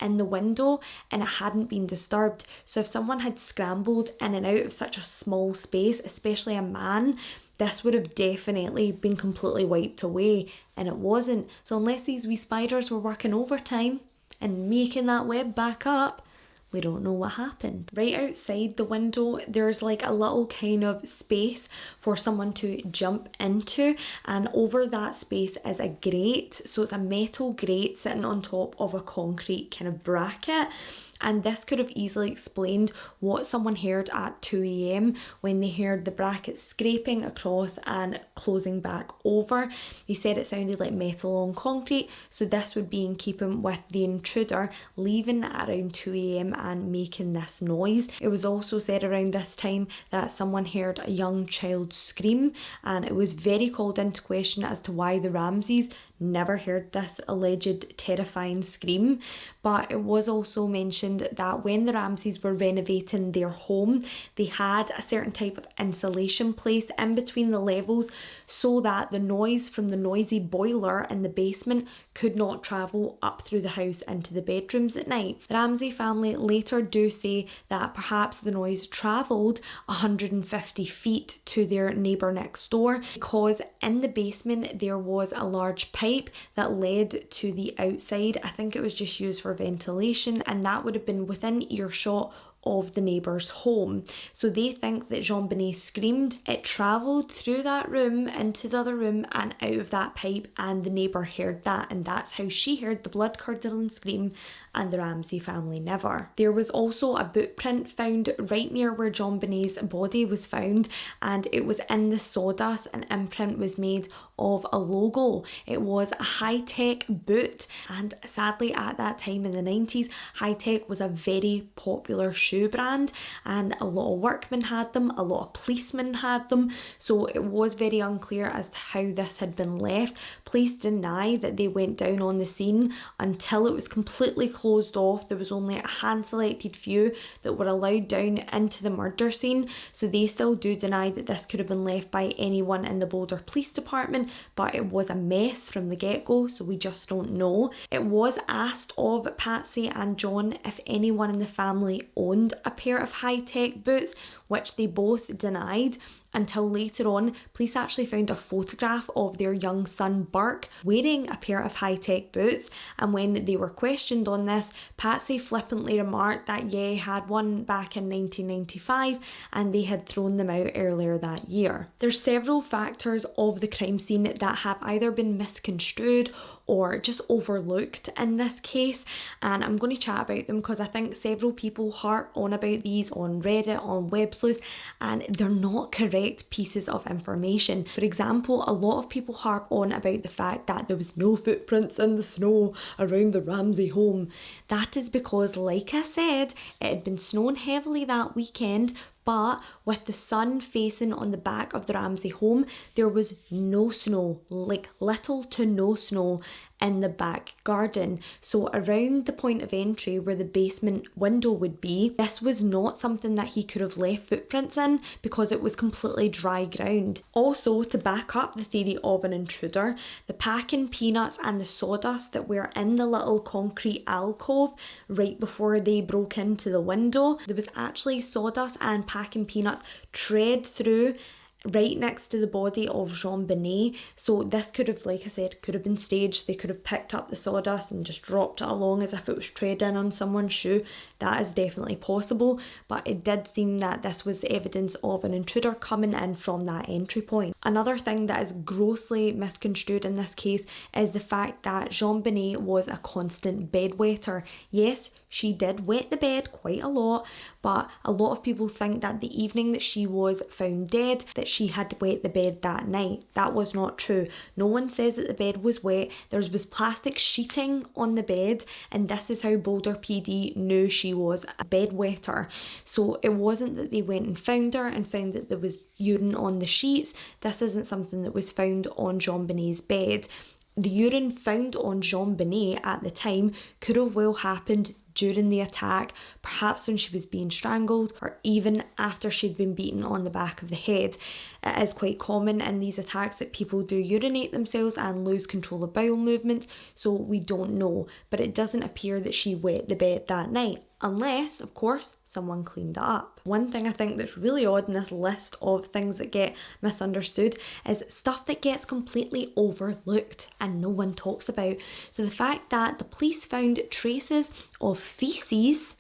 in the window and it hadn't been disturbed. So if someone had scrambled in and out of such a small space, especially a man, this would have definitely been completely wiped away, and it wasn't. So unless these wee spiders were working overtime and making that web back up, we don't know what happened. Right outside the window, there's like a little kind of space for someone to jump into, and over that space is a grate. So it's a metal grate sitting on top of a concrete kind of bracket. and this could have easily explained what someone heard at 2 a.m. when they heard the brackets scraping across and closing back over. He said it sounded like metal on concrete, so this would be in keeping with the intruder leaving at around 2 a.m. and making this noise. It was also said around this time that someone heard a young child scream, and it was very called into question as to why the Ramseys never heard this alleged terrifying scream. But it was also mentioned that when the Ramseys were renovating their home, they had a certain type of insulation placed in between the levels so that the noise from the noisy boiler in the basement could not travel up through the house into the bedrooms at night. The Ramsey family later do say that perhaps the noise travelled 150 feet to their neighbour next door, because in the basement there was a large pipe that led to the outside. I think it was just used for ventilation, and that would have been within earshot of the neighbour's home. So they think that JonBenet screamed, it travelled through that room into the other room and out of that pipe, and the neighbour heard that, and that's how she heard the blood curdling scream, and the Ramsey family never. There was also a boot print found right near where JonBenet's body was found, and it was in the sawdust. An imprint was made of a logo. It was a high-tech boot, and sadly at that time in the 90s, high-tech was a very popular shoe brand, and a lot of workmen had them, a lot of policemen had them, so it was very unclear as to how this had been left. Police deny that they went down on the scene until it was completely closed off. There was only a hand-selected few that were allowed down into the murder scene, so they still do deny that this could have been left by anyone in the Boulder Police Department, but it was a mess from the get-go, so we just don't know. It was asked of Patsy and John if anyone in the family owned a pair of high-tech boots, which they both denied, until later on police actually found a photograph of their young son Burke wearing a pair of high-tech boots, and when they were questioned on this, Patsy flippantly remarked that yeah, he had one back in 1995 and they had thrown them out earlier that year. There's several factors of the crime scene that have either been misconstrued or just overlooked in this case, and I'm going to chat about them because I think several people harp on about these on Reddit, on web sleuths, and they're not correct pieces of information. For example, a lot of people harp on about the fact that there was no footprints in the snow around the Ramsey home. That is because, like I said, it had been snowing heavily that weekend, but with the sun facing on the back of the Ramsey home, there was no snow, like little to no snow in the back garden. So around the point of entry where the basement window would be, this was not something that he could have left footprints in because it was completely dry ground. Also, to back up the theory of an intruder, the packing peanuts and the sawdust that were in the little concrete alcove right before they broke into the window, there was actually sawdust and packing peanuts tread through right next to the body of JonBenet. So this could have, like I said, could have been staged. They could have picked up the sawdust and just dropped it along as if it was treading on someone's shoe. That is definitely possible, but it did seem that this was evidence of an intruder coming in from that entry point. Another thing that is grossly misconstrued in this case is the fact that JonBenet was a constant bedwetter. Yes, she did wet the bed quite a lot, but a lot of people think that the evening that she was found dead, that she had wet the bed that night. That was not true. No one says that the bed was wet. There was plastic sheeting on the bed, and this is how Boulder PD knew she was a bedwetter. So it wasn't that they went and found her and found that there was urine on the sheets. This isn't something that was found on JonBenet's bed. The urine found on JonBenet at the time could have well happened during the attack, perhaps when she was being strangled, or even after she'd been beaten on the back of the head. It is quite common in these attacks that people do urinate themselves and lose control of bowel movements, so we don't know, but it doesn't appear that she wet the bed that night, unless, of course, someone cleaned it up. One thing I think that's really odd in this list of things that get misunderstood is stuff that gets completely overlooked and no one talks about. So the fact that the police found traces of feces,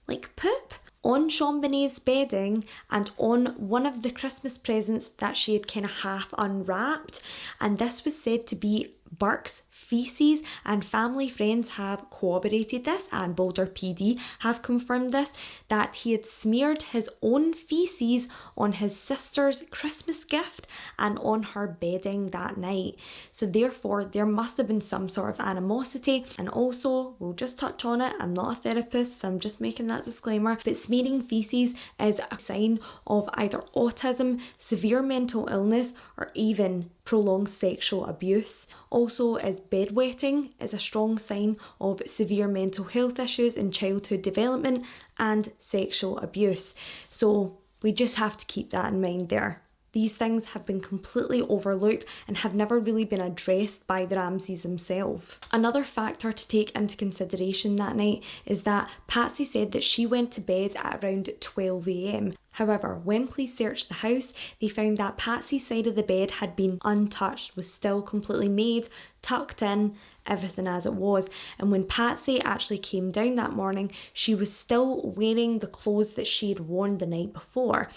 like poop, on JonBenet's bedding and on one of the Christmas presents that she had kind of half unwrapped, and this was said to be Burke's feces, and family friends have corroborated this, and Boulder PD have confirmed this, that he had smeared his own feces on his sister's Christmas gift and on her bedding that night. So therefore there must have been some sort of animosity. And also, we'll just touch on it, I'm not a therapist, so I'm just making that disclaimer, but smearing feces is a sign of either autism, severe mental illness, or even prolonged sexual abuse. Also, as bedwetting is a strong sign of severe mental health issues in childhood development and sexual abuse. So we just have to keep that in mind there. These things have been completely overlooked and have never really been addressed by the Ramseys themselves. Another factor to take into consideration that night is that Patsy said that she went to bed at around 12 a.m. However, when police searched the house, they found that Patsy's side of the bed had been untouched, was still completely made, tucked in, everything as it was. And when Patsy actually came down that morning, she was still wearing the clothes that she had worn the night before.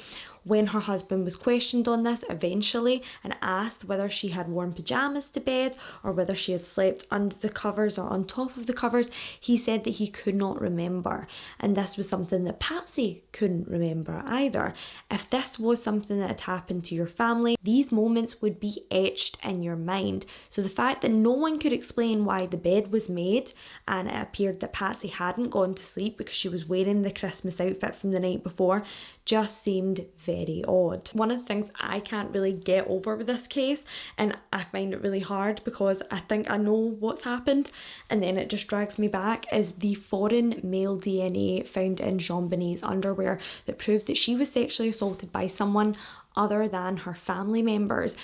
When her husband was questioned on this eventually and asked whether she had worn pyjamas to bed or whether she had slept under the covers or on top of the covers, he said that he could not remember. And this was something that Patsy couldn't remember either. If this was something that had happened to your family, these moments would be etched in your mind. So the fact that no one could explain why the bed was made, and it appeared that Patsy hadn't gone to sleep because she was wearing the Christmas outfit from the night before, just seemed very odd. One of the things I can't really get over with this case, and I find it really hard because I think I know what's happened and then it just drags me back, is the foreign male DNA found in JonBenet's underwear that proved that she was sexually assaulted by someone other than her family members.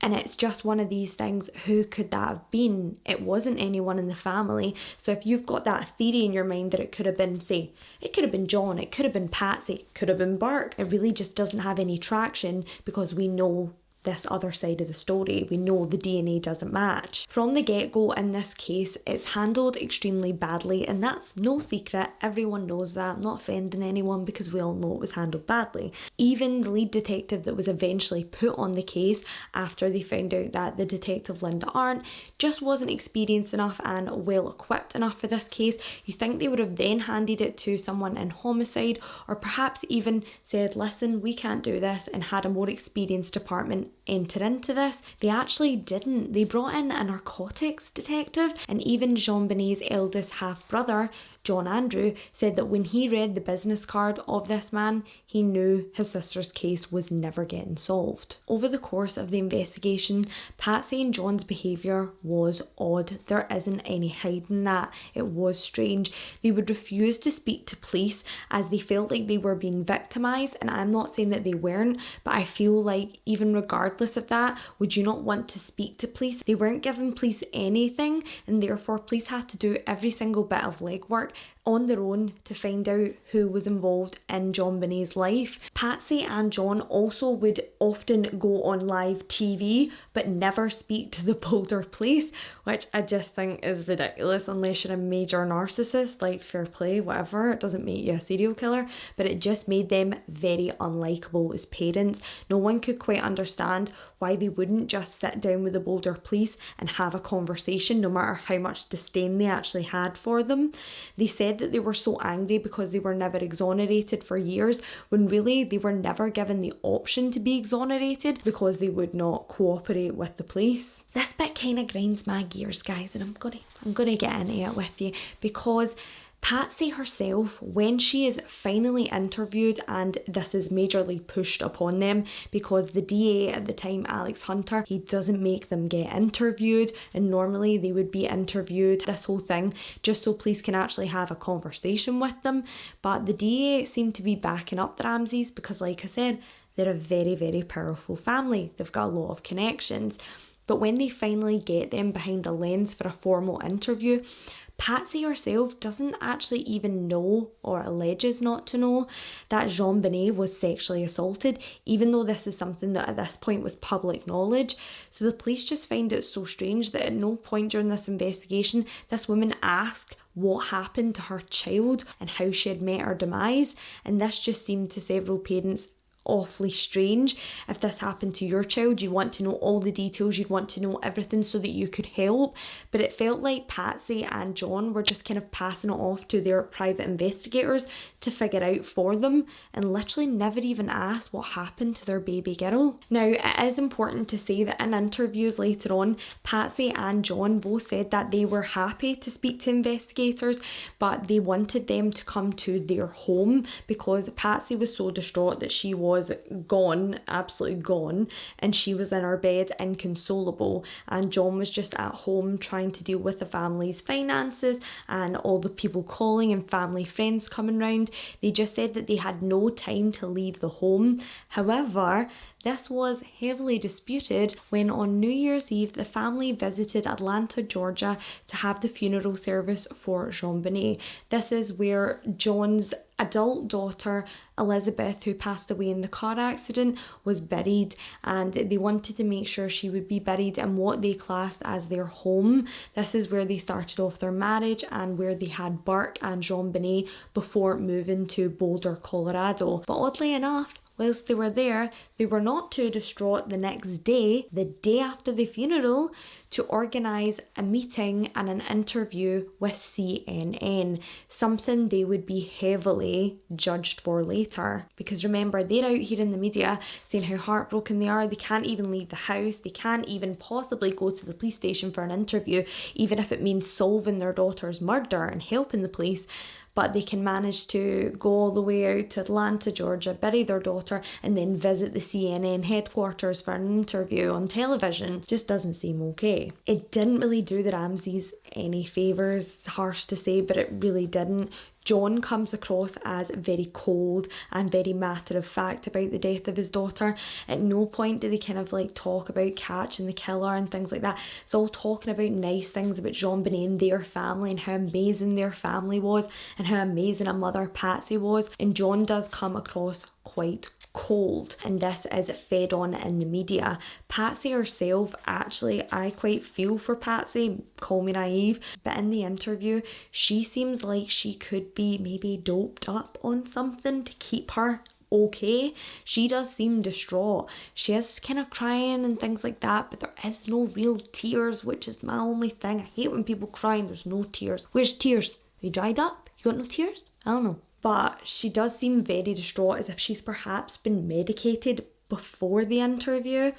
And it's just one of these things, who could that have been? It wasn't anyone in the family. So if you've got that theory in your mind that it could have been, say, it could have been John, it could have been Patsy, it could have been Burke, it really just doesn't have any traction because we know this other side of the story. We know the DNA doesn't match. From the get-go in this case, it's handled extremely badly, and that's no secret. Everyone knows that. I'm not offending anyone because we all know it was handled badly. Even the lead detective that was eventually put on the case after they found out that the detective Linda Arndt just wasn't experienced enough and well equipped enough for this case. You think they would have then handed it to someone in Homicide, or perhaps even said, listen, we can't do this, and had a more experienced department enter into this. They actually didn't. They brought in a narcotics detective, and even JonBenet's eldest half-brother, John Andrew, said that when he read the business card of this man, he knew his sister's case was never getting solved. Over the course of the investigation, Patsy and John's behaviour was odd. There isn't any hiding that. It was strange. They would refuse to speak to police as they felt like they were being victimised, and I'm not saying that they weren't, but I feel like even regardless of that, would you not want to speak to police? They weren't giving police anything, and therefore police had to do every single bit of legwork on their own to find out who was involved in JonBenet's life. Patsy and John also would often go on live TV but never speak to the Boulder police, which I just think is ridiculous unless you're a major narcissist, like fair play, whatever, it doesn't make you a serial killer, but it just made them very unlikable as parents. No one could quite understand why they wouldn't just sit down with the Boulder police and have a conversation, no matter how much disdain they actually had for them. They said that they were so angry because they were never exonerated for years, when really they were never given the option to be exonerated because they would not cooperate with the police. This bit kind of grinds my gears, guys, and I'm gonna get into it with you, because Patsy herself, when she is finally interviewed, and this is majorly pushed upon them because the DA at the time, Alex Hunter, he doesn't make them get interviewed, and normally they would be interviewed, this whole thing, just so police can actually have a conversation with them. But the DA seemed to be backing up the Ramseys because, like I said, they're a very, very powerful family. They've got a lot of connections. But when they finally get them behind a lens for a formal interview, Patsy herself doesn't actually even know, or alleges not to know, that JonBenet was sexually assaulted, even though this is something that at this point was public knowledge. So the police just find it so strange that at no point during this investigation this woman asked what happened to her child and how she had met her demise, and this just seemed to several parents awfully strange. If this happened to your child, you want to know all the details, you'd want to know everything so that you could help. But it felt like Patsy and John were just kind of passing it off to their private investigators to figure out for them, and literally never even asked what happened to their baby girl. Now, it is important to say that in interviews later on, Patsy and John both said that they were happy to speak to investigators, but they wanted them to come to their home because Patsy was so distraught that she was gone, absolutely gone, and she was in her bed inconsolable, and John was just at home trying to deal with the family's finances and all the people calling and family friends coming round. They just said that they had no time to leave the home. However, this was heavily disputed when on New Year's Eve the family visited Atlanta, Georgia to have the funeral service for JonBenet. This is where John's adult daughter Elizabeth, who passed away in the car accident, was buried, and they wanted to make sure she would be buried in what they classed as their home. This is where they started off their marriage and where they had Burke and JonBenet before moving to Boulder, Colorado. But oddly enough, whilst they were there, they were not too distraught the next day, the day after the funeral, to organise a meeting and an interview with CNN, something they would be heavily judged for later. Because remember, they're out here in the media saying how heartbroken they are, they can't even leave the house, they can't even possibly go to the police station for an interview, even if it means solving their daughter's murder and helping the police. But they can manage to go all the way out to Atlanta, Georgia, bury their daughter, and then visit the CNN headquarters for an interview on television. Just doesn't seem okay. It didn't really do the Ramseys any favours, harsh to say, but it really didn't. John comes across as very cold and very matter of fact about the death of his daughter. At no point do they kind of like talk about catching the killer and things like that. It's all talking about nice things about JonBenet and their family and how amazing their family was and how amazing a mother Patsy was. And John does come across quite cold, and this is fed on in the media. Patsy herself, actually, I quite feel for Patsy, call me naive, but in the interview she seems like she could be maybe doped up on something to keep her okay. She does seem distraught. She is kind of crying and things like that, but there is no real tears, which is my only thing. I hate when people cry and there's no tears. Where's tears? They dried up? You got no tears? I don't know. But she does seem very distraught, as if she's perhaps been medicated before the interview.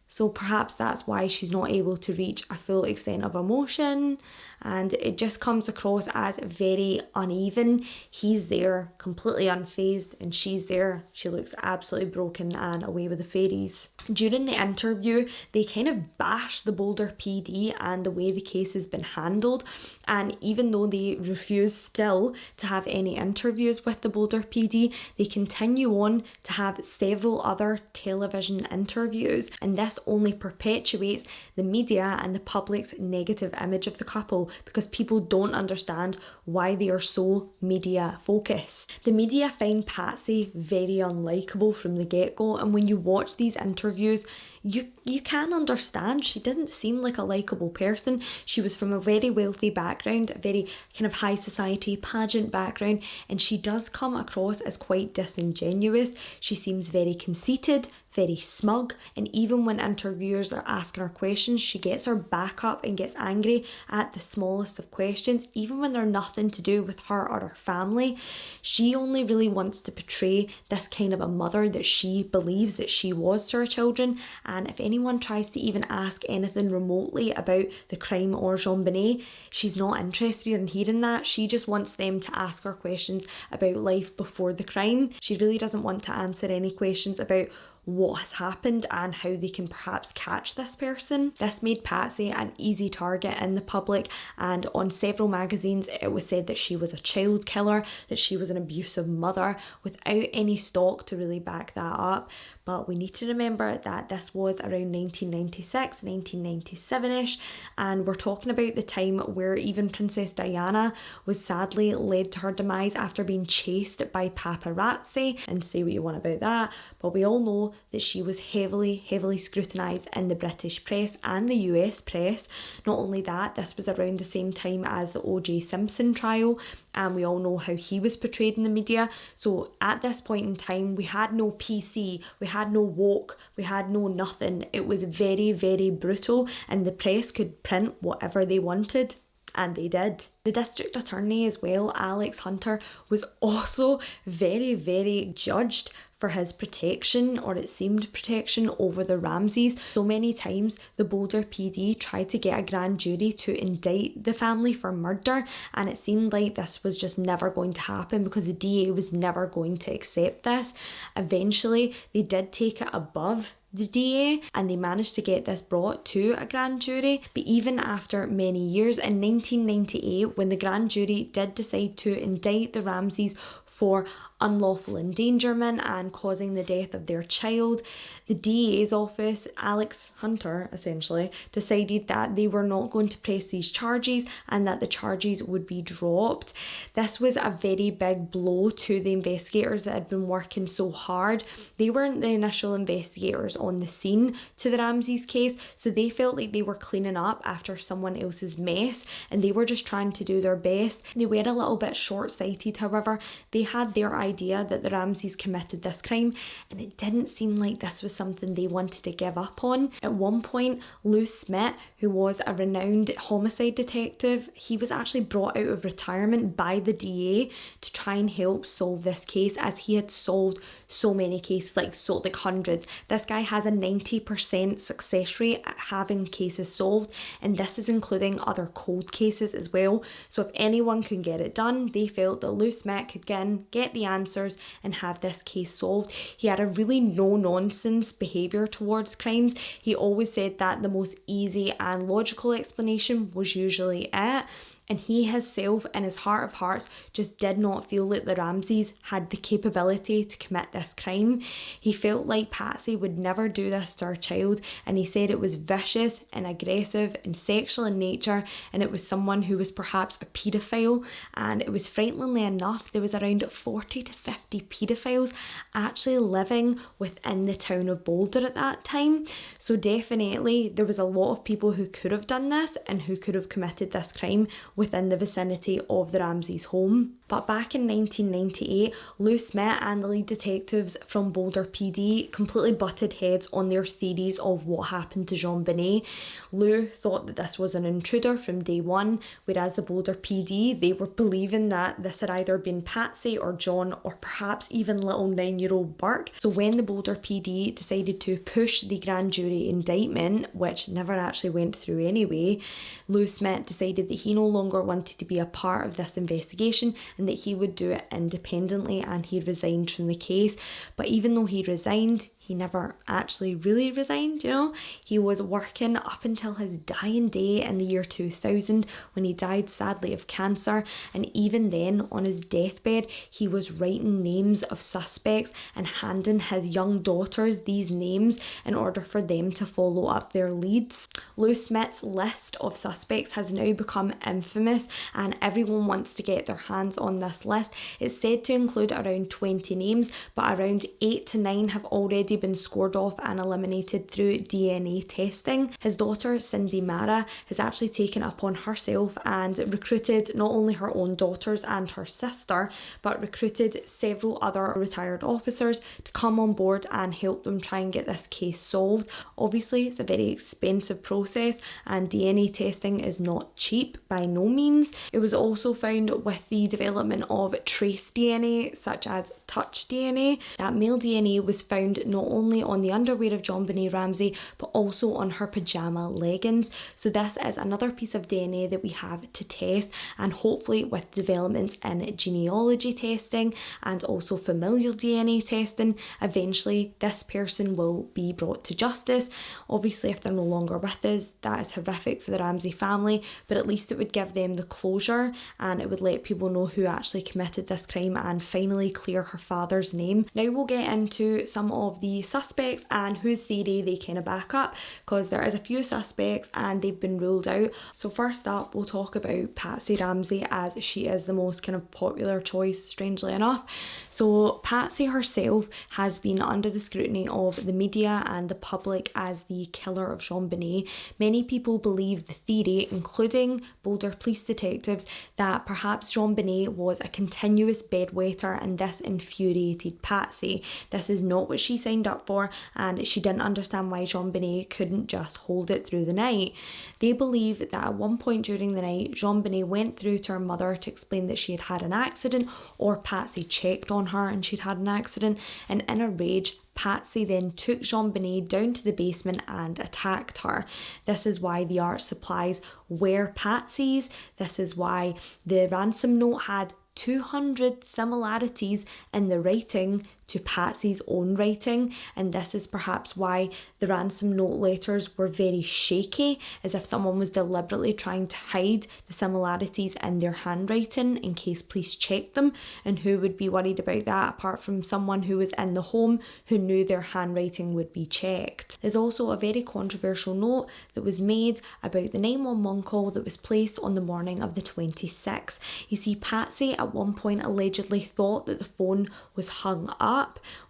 So perhaps that's why she's not able to reach a full extent of emotion, and it just comes across as very uneven. He's there completely unfazed and she's there, she looks absolutely broken and away with the fairies. During the interview, they kind of bash the Boulder PD and the way the case has been handled, and even though they refuse still to have any interviews with the Boulder PD, they continue on to have several other television interviews, and this only perpetuates the media and the public's negative image of the couple, because people don't understand why they are so media focused. The media find Patsy very unlikable from the get-go, and when you watch these interviews, you can understand she didn't seem like a likable person. She was from a very wealthy background, a very kind of high society pageant background, and she does come across as quite disingenuous. She seems very conceited, very smug, and even when interviewers are asking her questions, she gets her back up and gets angry at the smallest of questions, even when they're nothing to do with her or her family. She only really wants to portray this kind of a mother that she believes that she was to her children, and if anyone tries to even ask anything remotely about the crime or JonBenet, she's not interested in hearing that. She just wants them to ask her questions about life before the crime. She really doesn't want to answer any questions about what has happened and how they can perhaps catch this person. This made Patsy an easy target in the public, and on several magazines it was said that she was a child killer, that she was an abusive mother, without any stock to really back that up. but we need to remember that this was around 1996, 1997ish, and we're talking about the time where even Princess Diana was sadly led to her demise after being chased by paparazzi. And say what you want about that, but we all know that she was heavily scrutinised in the British press and the US press. Not only that, this was around the same time as the O.J. Simpson trial, and we all know how he was portrayed in the media. So at this point in time, we had no PC, we had no woke, we had no nothing. It was very brutal, and the press could print whatever they wanted, and they did. The district attorney as well, Alex Hunter, was also very judged for his protection, or it seemed protection, over the Ramseys. So many times the Boulder PD tried to get a grand jury to indict the family for murder, and it seemed like this was just never going to happen because the DA was never going to accept this. Eventually they did take it above the DA and they managed to get this brought to a grand jury. But even after many years, in 1998, when the grand jury did decide to indict the Ramseys for unlawful endangerment and causing the death of their child, the DA's office, Alex Hunter essentially, decided that they were not going to press these charges and that the charges would be dropped. This was a very big blow to the investigators that had been working so hard. They weren't the initial investigators on the scene to the Ramseys case, so they felt like they were cleaning up after someone else's mess and they were just trying to do their best. They were a little bit short-sighted, however. They had their idea that the Ramseys committed this crime, and it didn't seem like this was something they wanted to give up on. At one point, Lou Smith, who was a renowned homicide detective, he was actually brought out of retirement by the DA to try and help solve this case, as he had solved so many cases, like hundreds. This guy has a 90% success rate at having cases solved, and this is including other cold cases as well. So if anyone can get it done, they felt that Lou Smith could get the answers and have this case solved. He had a really no-nonsense behaviour towards crimes. He always said that the most easy and logical explanation was usually it. And he himself, in his heart of hearts, just did not feel that the Ramseys had the capability to commit this crime. He felt like Patsy would never do this to her child, and he said it was vicious and aggressive and sexual in nature, and it was someone who was perhaps a paedophile. And it was, frighteningly enough, there was around 40 to 50 paedophiles actually living within the town of Boulder at that time. So definitely there was a lot of people who could have done this and who could have committed this crime within the vicinity of the Ramseys' home. But back in 1998, Lou Smith and the lead detectives from Boulder PD completely butted heads on their theories of what happened to JonBenet. Lou thought that this was an intruder from day one, whereas the Boulder PD, they were believing that this had either been Patsy or John, or perhaps even little 9-year-old Burke. So when the Boulder PD decided to push the grand jury indictment, which never actually went through anyway, Lou Smith decided that he no longer wanted to be a part of this investigation and that he would do it independently, and he resigned from the case. But even though he resigned, he never actually really resigned, you know. He was working up until his dying day in the year 2000, when he died sadly of cancer. And even then, on his deathbed, he was writing names of suspects and handing his young daughters these names in order for them to follow up their leads. Lou Smith's list of suspects has now become infamous, and everyone wants to get their hands on this list. It's said to include around 20 names, but around 8 to 9 have already been scored off and eliminated through DNA testing. His daughter Cindy Mara has actually taken it upon herself and recruited not only her own daughters and her sister, but recruited several other retired officers to come on board and help them try and get this case solved. Obviously, it's a very expensive process, and DNA testing is not cheap by no means. It was also found with the development of trace DNA, such as touch DNA, that male DNA was found not only on the underwear of JonBenet Ramsey, but also on her pajama leggings. So this is another piece of DNA that we have to test, and hopefully with developments in genealogy testing and also familial DNA testing, eventually this person will be brought to justice. Obviously, if they're no longer with us, that is horrific for the Ramsey family, but at least it would give them the closure, and it would let people know who actually committed this crime and finally clear her father's name. Now we'll get into some of the the suspects and whose theory they kind of back up, because there is a few suspects and they've been ruled out. So first up, we'll talk about Patsy Ramsey, as she is the most kind of popular choice, strangely enough. So Patsy herself has been under the scrutiny of the media and the public as the killer of JonBenet. Many people believe the theory, including Boulder police detectives, that perhaps JonBenet was a continuous bedwetter, and this infuriated Patsy. This is not what she signed up for, and she didn't understand why JonBenet couldn't just hold it through the night. They believe that at one point during the night, JonBenet went through to her mother to explain that she had had an accident, or Patsy checked on her and she'd had an accident, and in a rage, Patsy then took JonBenet down to the basement and attacked her. This is why the art supplies were Patsy's. This is why the ransom note had 200 similarities in the writing to Patsy's own writing, and this is perhaps why the ransom note letters were very shaky, as if someone was deliberately trying to hide the similarities in their handwriting in case police checked them. And who would be worried about that apart from someone who was in the home who knew their handwriting would be checked? There's also a very controversial note that was made about the 911 call that was placed on the morning of the 26th. You see, Patsy at one point allegedly thought that the phone was hung up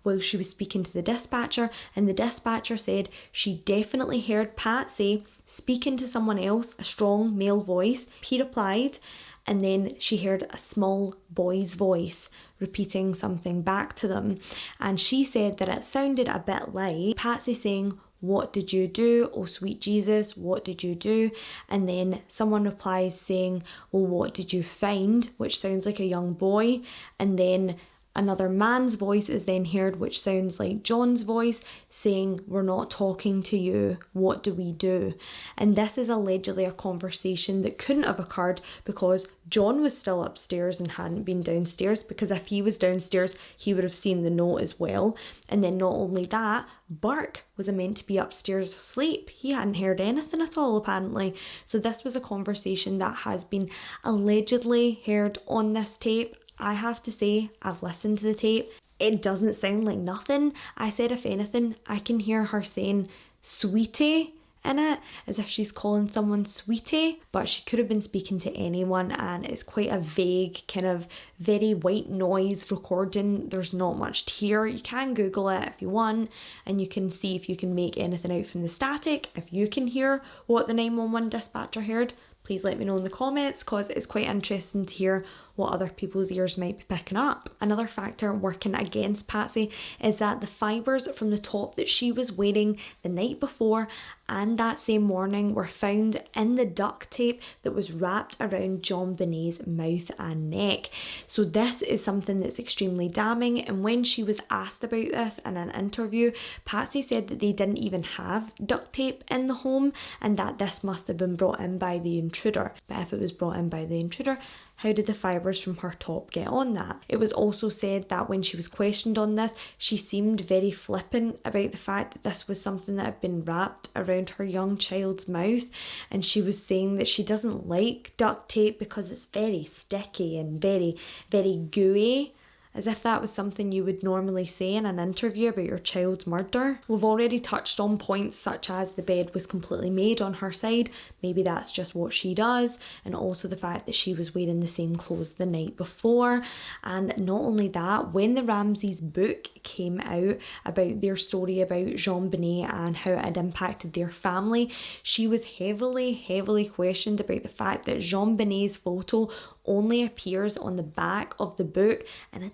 while she was speaking to the dispatcher, and the dispatcher said she definitely heard Patsy speaking to someone else, a strong male voice. He replied, and then she heard a small boy's voice repeating something back to them, and she said that it sounded a bit like Patsy saying, "What did you do? Oh sweet Jesus, what did you do?" And then someone replies saying, "Well, what did you find?" which sounds like a young boy. And then another man's voice is then heard, which sounds like John's voice, saying, "We're not talking to you. What do we do?" And this is allegedly a conversation that couldn't have occurred because John was still upstairs and hadn't been downstairs, because if he was downstairs, he would have seen the note as well. And then not only that, Burke was meant to be upstairs asleep. He hadn't heard anything at all, apparently. So this was a conversation that has been allegedly heard on this tape. I have to say, I've listened to the tape. It doesn't sound like nothing. I said, if anything, I can hear her saying sweetie in it, as if she's calling someone sweetie, but she could have been speaking to anyone, and it's quite a vague, kind of very white noise recording. There's not much to hear. You can Google it if you want, and you can see if you can make anything out from the static. If you can hear what the 911 dispatcher heard, please let me know in the comments, because it's quite interesting to hear what other people's ears might be picking up. Another factor working against Patsy is that the fibres from the top that she was wearing the night before and that same morning were found in the duct tape that was wrapped around JonBenet's mouth and neck. So this is something that's extremely damning, and when she was asked about this in an interview, Patsy said that they didn't even have duct tape in the home and that this must have been brought in by the intruder. But if it was brought in by the intruder, how did the fibres from her top get on that? It was also said that when she was questioned on this, she seemed very flippant about the fact that this was something that had been wrapped around her young child's mouth, and she was saying that she doesn't like duct tape because it's very sticky and very, very gooey. As if that was something you would normally say in an interview about your child's murder. We've already touched on points such as the bed was completely made on her side, maybe that's just what she does, and also the fact that she was wearing the same clothes the night before. And not only that, when the Ramseys' book came out about their story about JonBenet and how it had impacted their family, she was heavily questioned about the fact that JonBenet's photo only appears on the back of the book in a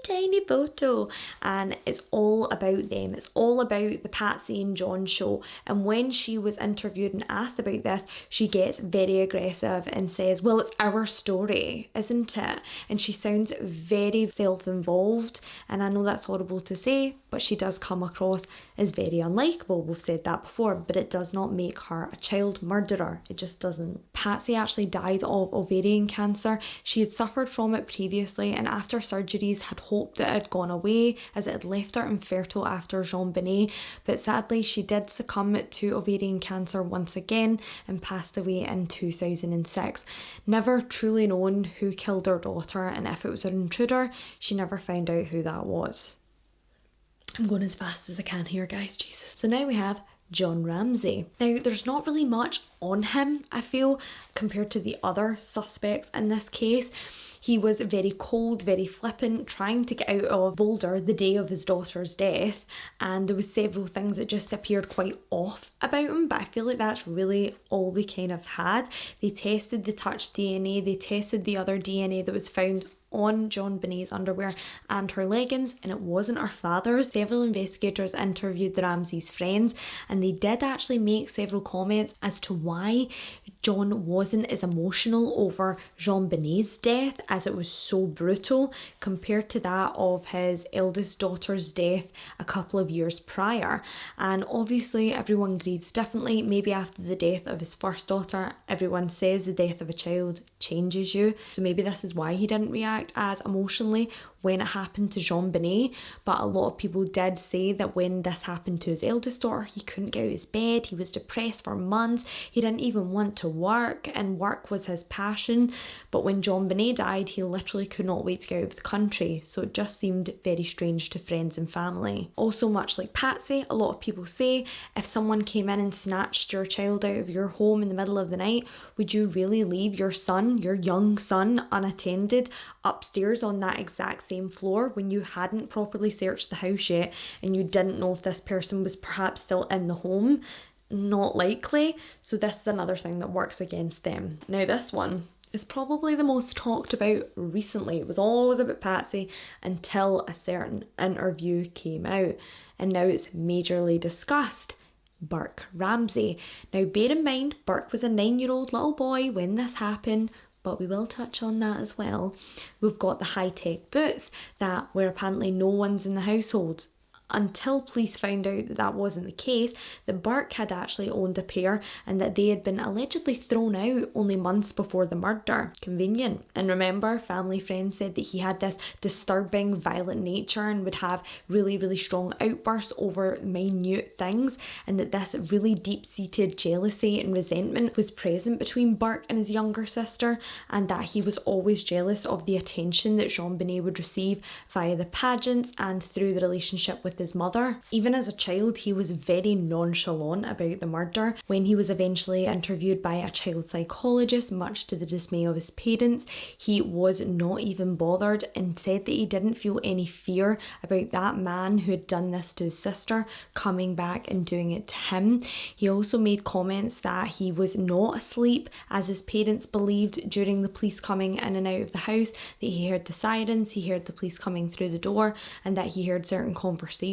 tiny photo, and it's all about them. It's all about the Patsy and John show. And when she was interviewed and asked about this, she gets very aggressive and says, "Well, it's our story, isn't it?" And she sounds very self-involved, and I know that's horrible to say, but she does come across as very unlikable. We've said that before, but it does not make her a child murderer. It just doesn't. Patsy actually died of ovarian cancer. She had suffered from it previously, and after surgeries had hoped that it had gone away as it had left her infertile after JonBenet, but sadly she did succumb to ovarian cancer once again and passed away in 2006. Never truly known who killed her daughter, and if it was an intruder, she never found out who that was. I'm going as fast as I can here, guys, Jesus. So now we have John Ramsey. Now, there's not really much on him, I feel, compared to the other suspects in this case. He was very cold, very flippant, trying to get out of Boulder the day of his daughter's death, and there was several things that just appeared quite off about him, but I feel like that's really all they kind of had. They tested the touch DNA, they tested the other DNA that was found on JonBenet's underwear and her leggings, and it wasn't her father's. Several investigators interviewed the Ramseys' friends, and they did actually make several comments as to why John wasn't as emotional over JonBenet's death, as it was so brutal compared to that of his eldest daughter's death a couple of years prior. And obviously everyone grieves differently. Maybe after the death of his first daughter, everyone says the death of a child changes you, so maybe this is why he didn't react as emotionally when it happened to JonBenet. But a lot of people did say that when this happened to his eldest daughter, he couldn't get out of his bed, he was depressed for months, he didn't even want to work, and work was his passion. But when JonBenet died, he literally could not wait to get out of the country, so it just seemed very strange to friends and family. Also, much like Patsy, a lot of people say, if someone came in and snatched your child out of your home in the middle of the night, would you really leave your son, your young son, unattended upstairs on that exact same floor when you hadn't properly searched the house yet and you didn't know if this person was perhaps still in the home? Not likely. So this is another thing that works against them. Now this one is probably the most talked about recently. It was always about Patsy until a certain interview came out, and now it's majorly discussed. Burke Ramsey. Now bear in mind, Burke was a 9-year-old little boy when this happened, but we will touch on that as well. We've got the high-tech boots that were apparently no one's in the household, until police found out that that wasn't the case, that Burke had actually owned a pair and that they had been allegedly thrown out only months before the murder. Convenient. And remember, family friends said that he had this disturbing, violent nature and would have really, really strong outbursts over minute things, and that this really deep-seated jealousy and resentment was present between Burke and his younger sister, and that he was always jealous of the attention that JonBenet would receive via the pageants and through the relationship with his mother. Even as a child, he was very nonchalant about the murder. When he was eventually interviewed by a child psychologist, much to the dismay of his parents, he was not even bothered and said that he didn't feel any fear about that man who had done this to his sister coming back and doing it to him. He also made comments that he was not asleep, as his parents believed during the police coming in and out of the house, that he heard the sirens, he heard the police coming through the door, and that he heard certain conversations.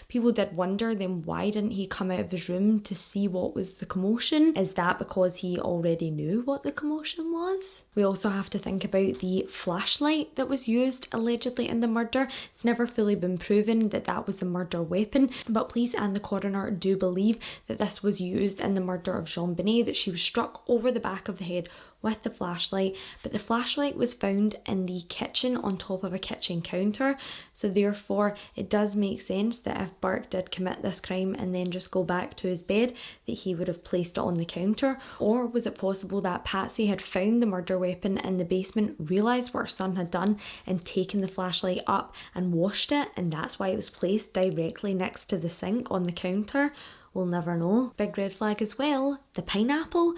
People did wonder, then why didn't he come out of his room to see what was the commotion? Is that because he already knew what the commotion was? We also have to think about the flashlight that was used allegedly in the murder. It's never fully been proven that that was the murder weapon, but police and the coroner do believe that this was used in the murder of JonBenet, that she was struck over the back of the head with the flashlight, but the flashlight was found in the kitchen on top of a kitchen counter, so therefore it does make sense that if Burke did commit this crime and then just go back to his bed, that he would have placed it on the counter. Or was it possible that Patsy had found the murder weapon in the basement, realised what her son had done and taken the flashlight up and washed it, and that's why it was placed directly next to the sink on the counter? We'll never know. Big red flag as well, the pineapple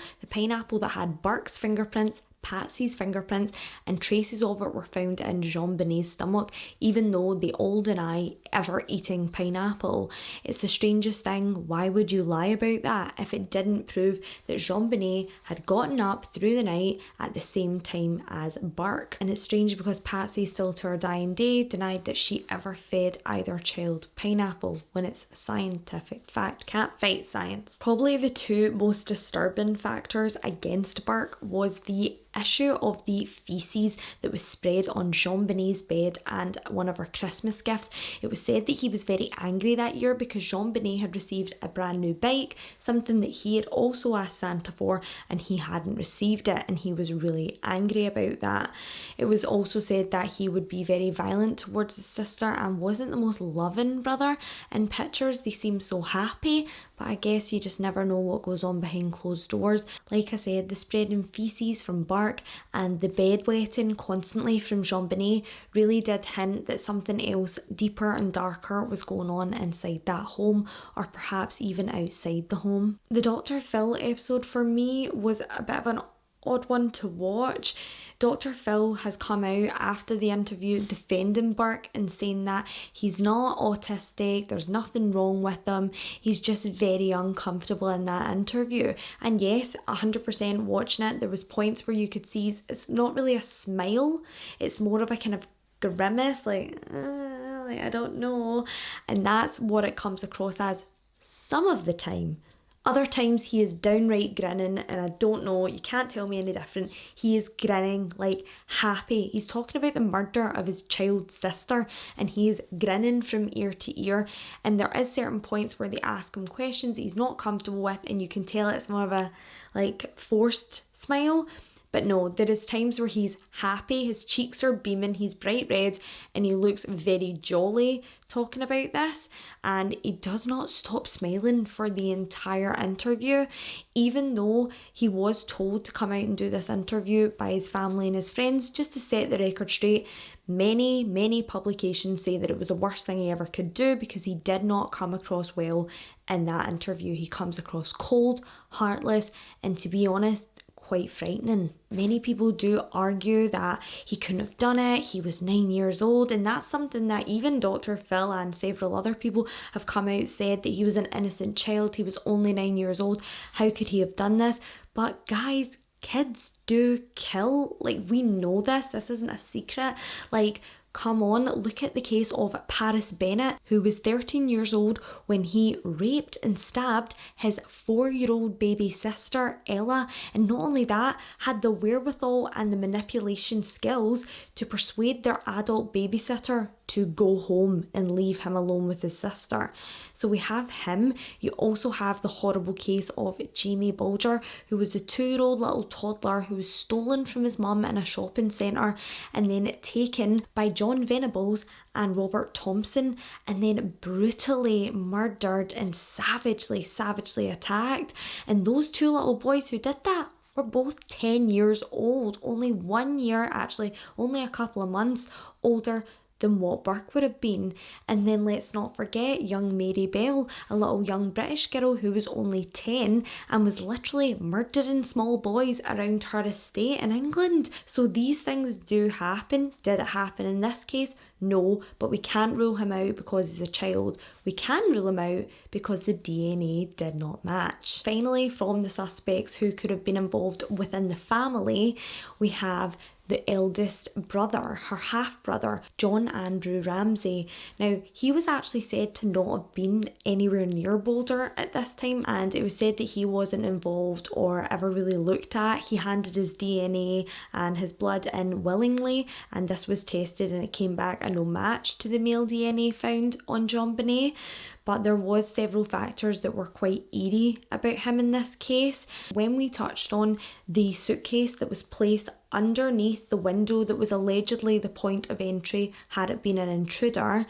that had Burke's fingerprints, Patsy's fingerprints, and traces of it were found in JonBenet's stomach, even though they all deny ever eating pineapple. It's the strangest thing. Why would you lie about that if it didn't prove that JonBenet had gotten up through the night at the same time as Burke? And it's strange because Patsy, still to her dying day, denied that she ever fed either child pineapple, when it's a scientific fact. Can't fight science. Probably the two most disturbing factors against Burke was the issue of the feces that was spread on JonBenet's bed and one of her Christmas gifts. It was said that he was very angry that year because JonBenet had received a brand new bike, something that he had also asked Santa for, and he hadn't received it, and he was really angry about that. It was also said that he would be very violent towards his sister and wasn't the most loving brother. In pictures they seem so happy, but I guess you just never know what goes on behind closed doors. Like I said, the spreading feces from Burke dark, and the bedwetting constantly from JonBenet really did hint that something else deeper and darker was going on inside that home, or perhaps even outside the home. The Dr. Phil episode for me was a bit of an odd one to watch. Dr. Phil has come out after the interview defending Burke and saying that he's not autistic, there's nothing wrong with him, he's just very uncomfortable in that interview. And yes, 100% watching it, there was points where you could see it's not really a smile, it's more of a kind of grimace, like I don't know, and that's what it comes across as some of the time. Other times he is downright grinning, and I don't know, you can't tell me any different. He is grinning like happy. He's talking about the murder of his child sister and he is grinning from ear to ear. And there is certain points where they ask him questions that he's not comfortable with, and you can tell it's more of a like forced smile. But no, there is times where he's happy, his cheeks are beaming, he's bright red, and he looks very jolly talking about this, and he does not stop smiling for the entire interview, even though he was told to come out and do this interview by his family and his friends just to set the record straight. Many publications say that it was the worst thing he ever could do because he did not come across well in that interview. He comes across cold, heartless, and to be honest, quite frightening. Many people do argue that he couldn't have done it, he was 9 years old, and that's something that even Dr. Phil and several other people have come out said, that he was an innocent child, he was only 9 years old, how could he have done this? But guys, kids do kill, like we know this isn't a secret, like come on, look at the case of Paris Bennett, who was 13 years old when he raped and stabbed his 4-year-old baby sister, Ella, and not only that, had the wherewithal and the manipulation skills to persuade their adult babysitter to go home and leave him alone with his sister. So we have him. You also have the horrible case of Jamie Bulger, who was a 2-year-old little toddler who was stolen from his mum in a shopping centre and then taken by John Venables and Robert Thompson and then brutally murdered and savagely attacked. And those 2 little boys who did that were both 10 years old, only 1 year, actually only a couple of months older than what Burke would have been. And then let's not forget young Mary Bell, a little young British girl who was only 10 and was literally murdering small boys around her estate in England. So these things do happen. Did it happen in this case? No, but we can't rule him out because he's a child. We can rule him out because the DNA did not match. Finally, from the suspects who could have been involved within the family, we have the eldest brother, her half-brother, John Andrew Ramsey. Now, he was actually said to not have been anywhere near Boulder at this time, and it was said that he wasn't involved or ever really looked at. He handed his DNA and his blood in willingly, and this was tested and it came back a no match to the male DNA found on JonBenet. But there was several factors that were quite eerie about him in this case. When we touched on the suitcase that was placed underneath the window that was allegedly the point of entry had it been an intruder,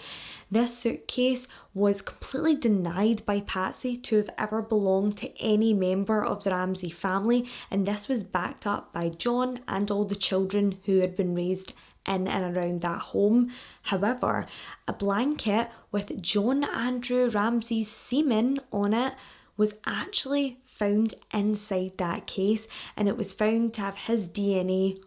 this suitcase was completely denied by Patsy to have ever belonged to any member of the Ramsey family, and this was backed up by John and all the children who had been raised in and around that home. However, a blanket with John Andrew Ramsey's semen on it was actually found inside that case, and it was found to have his DNA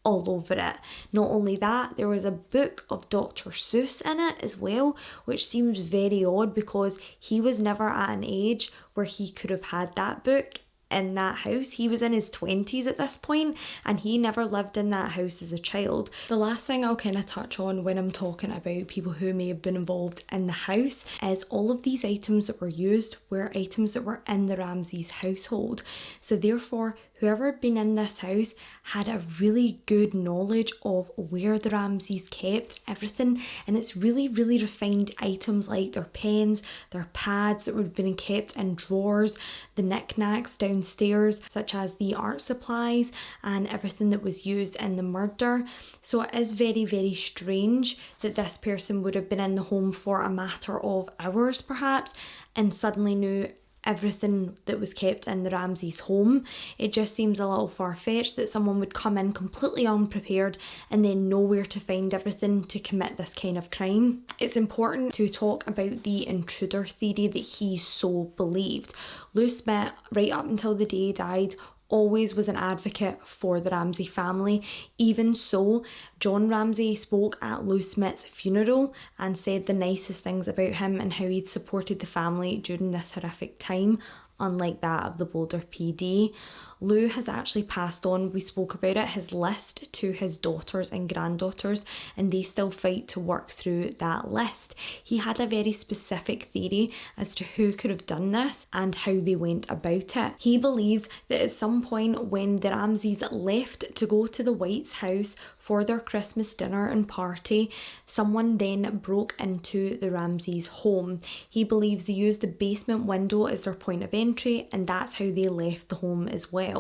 all over it. Not only that, there was a book of Dr. Seuss in it as well, which seems very odd because he was never at an age where he could have had that book in that house. He was in his 20s at this point and he never lived in that house as a child. The last thing I'll kind of touch on when I'm talking about people who may have been involved in the house is all of these items that were used were items that were in the Ramseys household. So therefore, whoever had been in this house had a really good knowledge of where the Ramseys kept everything, and it's really refined items like their pens, their pads that would have been kept in drawers, the knickknacks downstairs such as the art supplies and everything that was used in the murder. So it is very strange that this person would have been in the home for a matter of hours perhaps and suddenly knew everything that was kept in the Ramseys' home. It just seems a little far-fetched that someone would come in completely unprepared and then know where to find everything to commit this kind of crime. It's important to talk about the intruder theory that he so believed. Lou Smith, right up until the day he died, always was an advocate for the Ramsey family. Even so, John Ramsey spoke at Lou Smith's funeral and said the nicest things about him and how he'd supported the family during this horrific time, unlike that of the Boulder PD. Lou has actually passed on, we spoke about it, his list to his daughters and granddaughters, and they still fight to work through that list. He had a very specific theory as to who could have done this and how they went about it. He believes that at some point when the Ramseys left to go to the White's house for their Christmas dinner and party, someone then broke into the Ramseys' home. He believes they used the basement window as their point of entry, and that's how they left the home as well.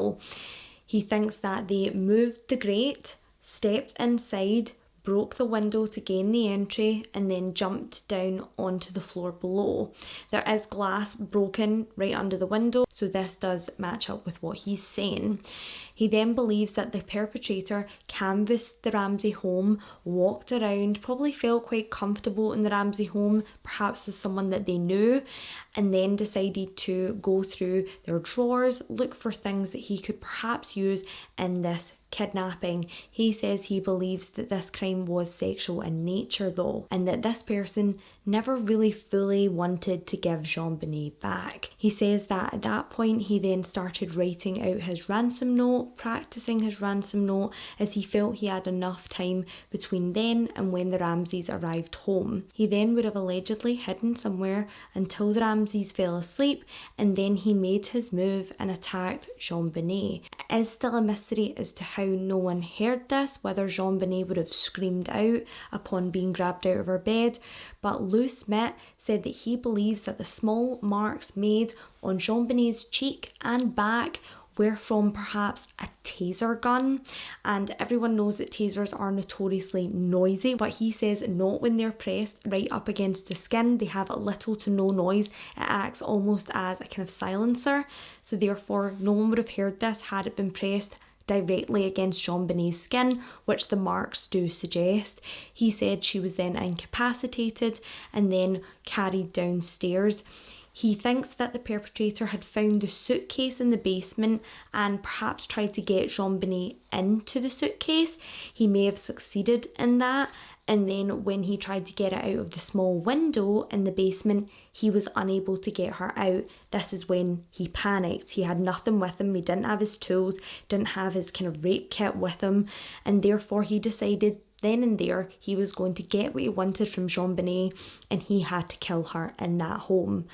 He thinks that they moved the grate, stepped inside, broke the window to gain the entry, and then jumped down onto the floor below. There is glass broken right under the window, so this does match up with what he's saying. He then believes that the perpetrator canvassed the Ramsey home, walked around, probably felt quite comfortable in the Ramsey home, perhaps as someone that they knew, and then decided to go through their drawers, look for things that he could perhaps use in this kidnapping. He says he believes that this crime was sexual in nature though, and that this person never really fully wanted to give JonBenet back. He says that at that point he then started writing out his ransom note, practicing his ransom note, as he felt he had enough time between then and when the Ramseys arrived home. He then would have allegedly hidden somewhere until the Ramseys fell asleep, and then he made his move and attacked JonBenet. It is still a mystery as to how no one heard this, whether JonBenet would have screamed out upon being grabbed out of her bed, but Lou Smith said that he believes that the small marks made on JonBenet's cheek and back were from perhaps a taser gun, and everyone knows that tasers are notoriously noisy, but he says not when they're pressed right up against the skin. They have little to no noise. It acts almost as a kind of silencer, so therefore no one would have heard this had it been pressed directly against JonBenet's skin, which the marks do suggest. He said she was then incapacitated and then carried downstairs. He thinks that the perpetrator had found the suitcase in the basement and perhaps tried to get JonBenet into the suitcase. He may have succeeded in that, and then when he tried to get it out of the small window in the basement, he was unable to get her out. This is when he panicked. He had nothing with him. He didn't have his tools, didn't have his kind of rape kit with him, and therefore he decided then and there he was going to get what he wanted from JonBenet, and he had to kill her in that home.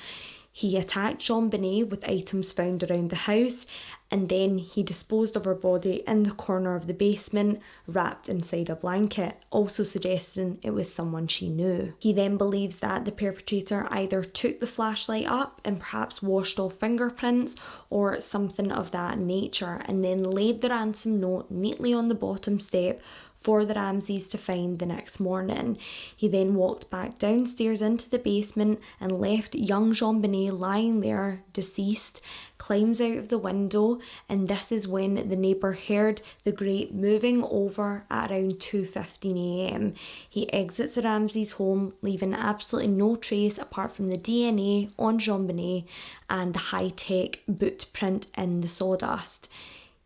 He attacked JonBenet with items found around the house, and then he disposed of her body in the corner of the basement, wrapped inside a blanket, also suggesting it was someone she knew. He then believes that the perpetrator either took the flashlight up and perhaps washed off fingerprints or something of that nature, and then laid the ransom note neatly on the bottom step for the Ramseys to find the next morning. He then walked back downstairs into the basement and left young JonBenet lying there, deceased, climbs out of the window, and this is when the neighbour heard the grate moving over at around 2:15 a.m. He exits the Ramseys' home, leaving absolutely no trace apart from the DNA on JonBenet and the high-tech boot print in the sawdust.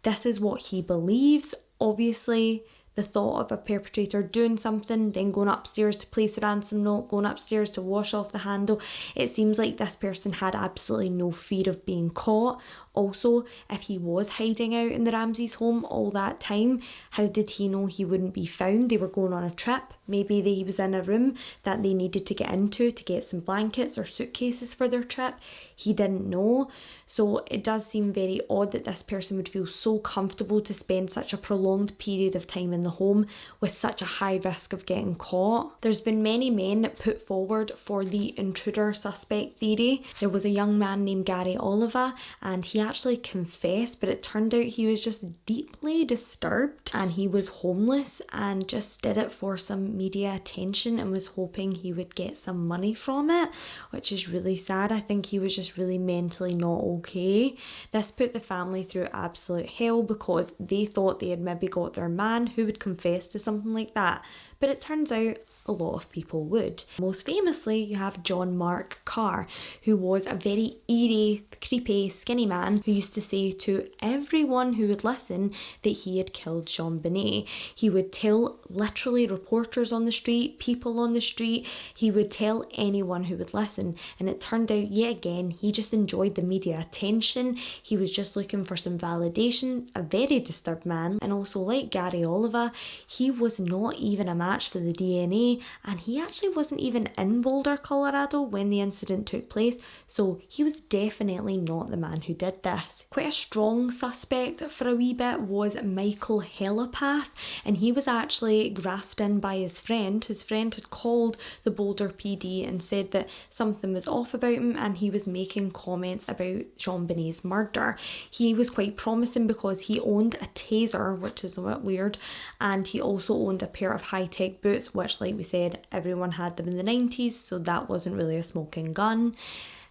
This is what he believes. Obviously, the thought of a perpetrator doing something, then going upstairs to place a ransom note, going upstairs to wash off the handle, it seems like this person had absolutely no fear of being caught. Also, if he was hiding out in the Ramseys' home all that time, how did he know he wouldn't be found? They were going on a trip. Maybe he was in a room that they needed to get into to get some blankets or suitcases for their trip. He didn't know. So it does seem very odd that this person would feel so comfortable to spend such a prolonged period of time in the home with such a high risk of getting caught. There's been many men put forward for the intruder suspect theory. There was a young man named Gary Oliver, and he actually confessed, but it turned out he was just deeply disturbed and he was homeless and just did it for some media attention and was hoping he would get some money from it, which is really sad. I think he was just really mentally not okay. This put the family through absolute hell because they thought they had maybe got their man who would confess to something like that, but it turns out a lot of people would. Most famously, you have John Mark Carr, who was a very eerie, creepy, skinny man who used to say to everyone who would listen that he had killed JonBenet. He would tell literally reporters on the street, people on the street, he would tell anyone who would listen. And it turned out, yet again, he just enjoyed the media attention. He was just looking for some validation, a very disturbed man. And also, like Gary Oliver, he was not even a match for the DNA, and he actually wasn't even in Boulder, Colorado when the incident took place, so he was definitely not the man who did this. Quite a strong suspect for a wee bit was Michael Helapath, and he was actually grassed in by his friend. His friend had called the Boulder PD and said that something was off about him and he was making comments about JonBenet's murder. He was quite promising because he owned a taser, which is a bit weird, and he also owned a pair of high-tech boots, which, like we said, everyone had them in the 90s, so that wasn't really a smoking gun.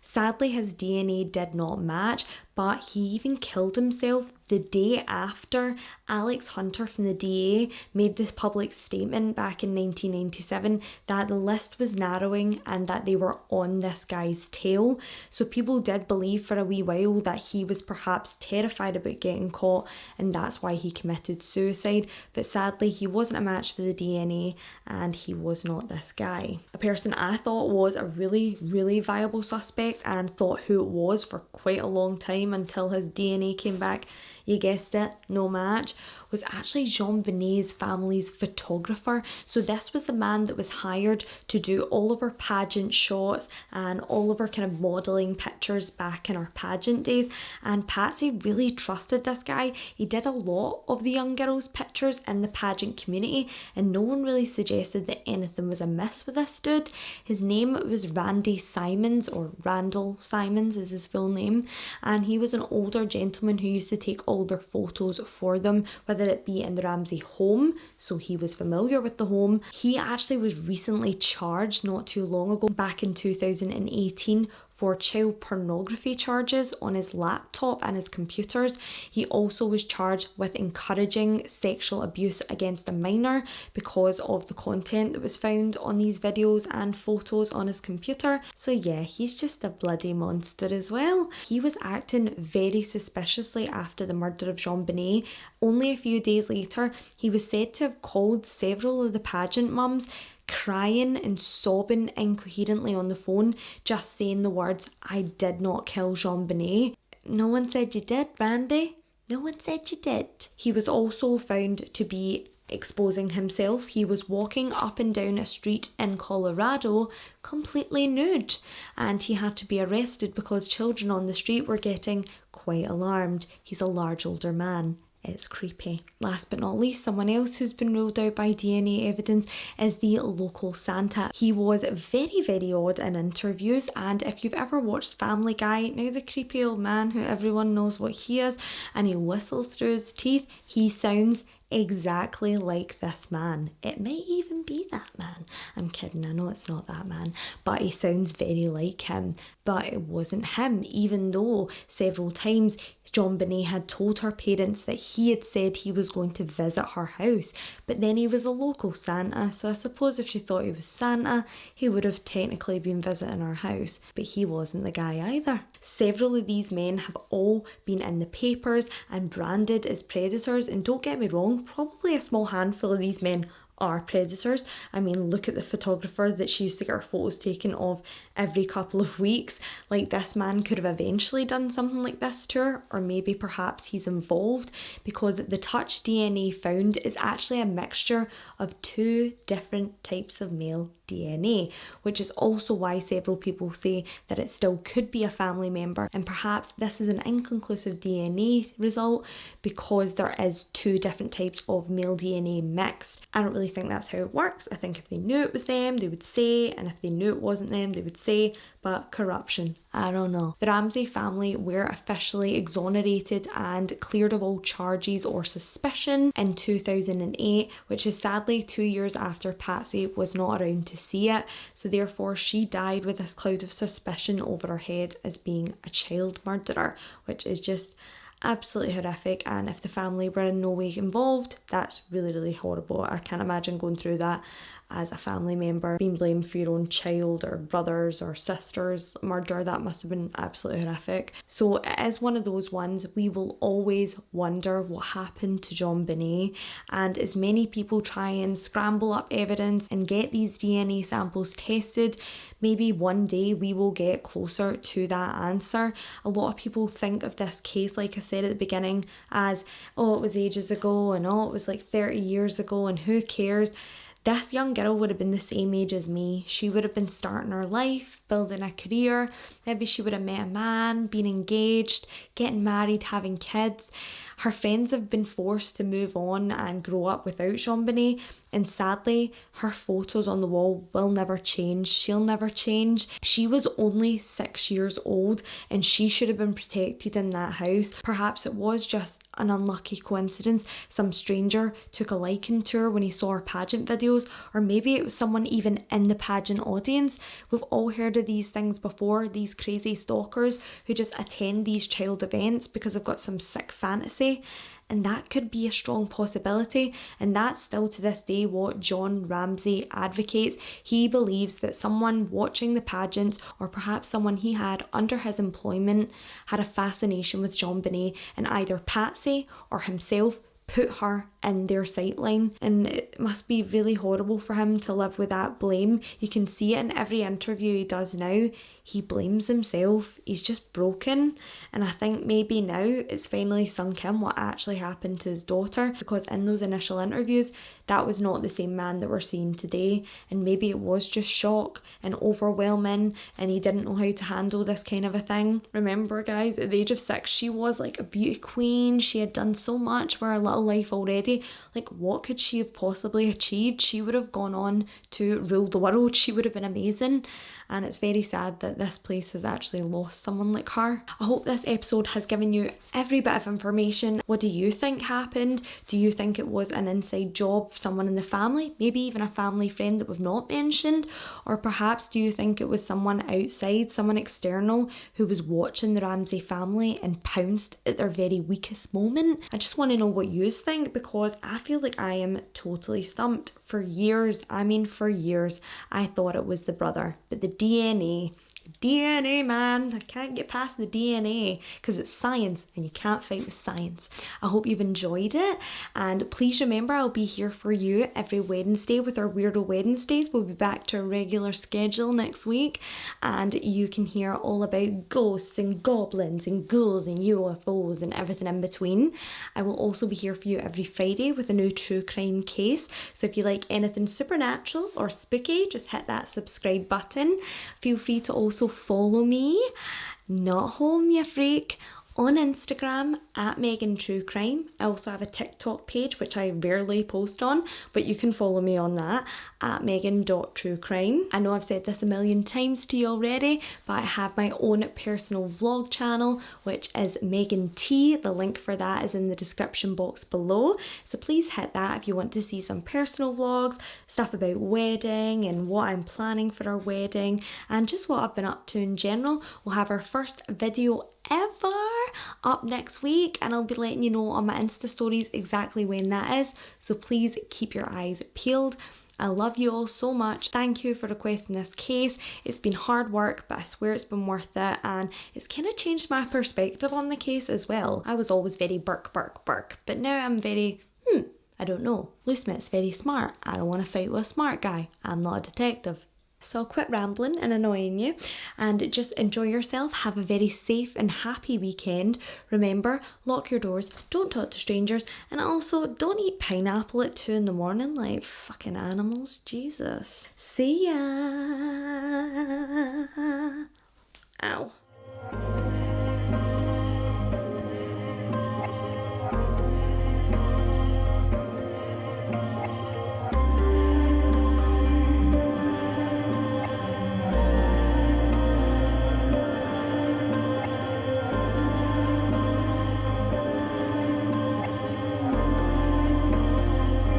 Sadly, his DNA did not match, but he even killed himself the day after Alex Hunter from the DA made this public statement back in 1997 that the list was narrowing and that they were on this guy's tail. So people did believe for a wee while that he was perhaps terrified about getting caught and that's why he committed suicide. But sadly, he wasn't a match for the DNA and he was not this guy. A person I thought was a really, really viable suspect and thought who it was for quite a long time until his DNA came back, you guessed it, no match, was actually JonBenet's family's photographer. So this was the man that was hired to do all of her pageant shots and all of her kind of modelling pictures back in our pageant days. And Patsy really trusted this guy. He did a lot of the young girls' pictures in the pageant community and no one really suggested that anything was amiss with this dude. His name was Randy Simons, or Randall Simons is his full name, and he was an older gentleman who used to take all their photos for them, whether it be in the Ramsey home, so he was familiar with the home. He actually was recently charged not too long ago, back in 2018, for child pornography charges on his laptop and his computers. He also was charged with encouraging sexual abuse against a minor because of the content that was found on these videos and photos on his computer. So yeah, he's just a bloody monster as well. He was acting very suspiciously after the murder of JonBenet. Only a few days later, he was said to have called several of the pageant mums, crying and sobbing incoherently on the phone, just saying the words, "I did not kill JonBenet." No one said you did, Randy. No one said you did. He was also found to be exposing himself. He was walking up and down a street in Colorado completely nude, and he had to be arrested because children on the street were getting quite alarmed. He's a large older man. It's creepy. Last but not least, someone else who's been ruled out by DNA evidence is the local Santa. He was very, very odd in interviews, and if you've ever watched Family Guy, now the creepy old man who everyone knows what he is, and he whistles through his teeth, he sounds exactly like this man. It may even be that man. I'm kidding, I know it's not that man, but he sounds very like him. But it wasn't him, even though several times JonBenet had told her parents that he had said he was going to visit her house, but then he was a local Santa, so I suppose if she thought he was Santa, he would have technically been visiting her house, but he wasn't the guy either. Several of these men have all been in the papers and branded as predators, and don't get me wrong, probably a small handful of these men are predators. I mean, look at the photographer that she used to get her photos taken of every couple of weeks. Like, this man could have eventually done something like this to her, or maybe perhaps he's involved, because the touch DNA found is actually a mixture of two different types of male DNA, which is also why several people say that it still could be a family member, and perhaps this is an inconclusive DNA result because there is two different types of male DNA mixed. I don't really think that's how it works. I think if they knew it was them, they would say, and if they knew it wasn't them, they would say, but corruption, I don't know. The Ramsey family were officially exonerated and cleared of all charges or suspicion in 2008, which is sadly 2 years after Patsy was not around to see it. So therefore she died with this cloud of suspicion over her head as being a child murderer, which is just absolutely horrific. And if the family were in no way involved, that's really, really horrible. I can't imagine going through that as a family member, being blamed for your own child or brothers or sisters murder. That must have been absolutely horrific. So it is one of those ones we will always wonder what happened to JonBenet, and as many people try and scramble up evidence and get these DNA samples tested, maybe one day we will get closer to that answer. A lot of people think of this case, like I said at the beginning, as, oh, it was ages ago, and oh, it was like 30 years ago, and who cares? This young girl would have been the same age as me. She would have been starting her life, building a career. Maybe she would have met a man, been engaged, getting married, having kids. Her friends have been forced to move on and grow up without JonBenet, and sadly her photos on the wall will never change. She'll never change. She was only 6 years old and she should have been protected in that house. Perhaps it was just an unlucky coincidence. Some stranger took a liking to her when he saw her pageant videos, or maybe it was someone even in the pageant audience. We've all heard of these things before, these crazy stalkers who just attend these child events because they've got some sick fantasy. And that could be a strong possibility, and that's still to this day what Jon Ramsey advocates. He believes that someone watching the pageants, or perhaps someone he had under his employment, had a fascination with JonBenet, and either Patsy or himself put her in their sightline, and it must be really horrible for him to live with that blame. You can see it in every interview he does now. He blames himself. He's just broken, and I think maybe now it's finally sunk in what actually happened to his daughter, because in those initial interviews that was not the same man that we're seeing today, and maybe it was just shock and overwhelming and he didn't know how to handle this kind of a thing. Remember guys, at the age of 6 she was like a beauty queen. She had done so much for her little life already. Like, what could she have possibly achieved? She would have gone on to rule the world. She would have been amazing. And it's very sad that this place has actually lost someone like her. I hope this episode has given you every bit of information. What do you think happened? Do you think it was an inside job, someone in the family, maybe even a family friend that we've not mentioned? Or perhaps do you think it was someone outside, someone external who was watching the Ramsey family and pounced at their very weakest moment? I just want to know what you think, because I feel like I am totally stumped. For years, I thought it was the brother, but the DNA, man, I can't get past the DNA because it's science and you can't fight with science. I hope you've enjoyed it, and please remember I'll be here for you every Wednesday with our Weirdo Wednesdays. We'll be back to a regular schedule next week, and you can hear all about ghosts and goblins and ghouls and UFOs and everything in between. I will also be here for you every Friday with a new true crime case, so if you like anything supernatural or spooky, just hit that subscribe button. Feel free to also follow me, not home you freak, on Instagram at Megan True Crime. I also have a TikTok page which I rarely post on, but you can follow me on that at megan.truecrime. I know I've said this a million times to you already, but I have my own personal vlog channel which is Megan T. The link for that is in the description box below, so please hit that if you want to see some personal vlogs, stuff about wedding and what I'm planning for our wedding and just what I've been up to in general. We'll have our first video ever up next week, and I'll be letting you know on my Insta stories exactly when that is, so please keep your eyes peeled. I love you all so much. Thank you for requesting this case. It's been hard work, but I swear it's been worth it, and it's kind of changed my perspective on the case as well. I was always very Burke, but now I'm very, I don't know. Loosemith's very smart. I don't want to fight with a smart guy. I'm not a detective. So I'll quit rambling and annoying you and just enjoy yourself. Have a very safe and happy weekend. Remember, lock your doors, don't talk to strangers, and also don't eat pineapple at 2 in the morning like fucking animals. Jesus. See ya. Ow.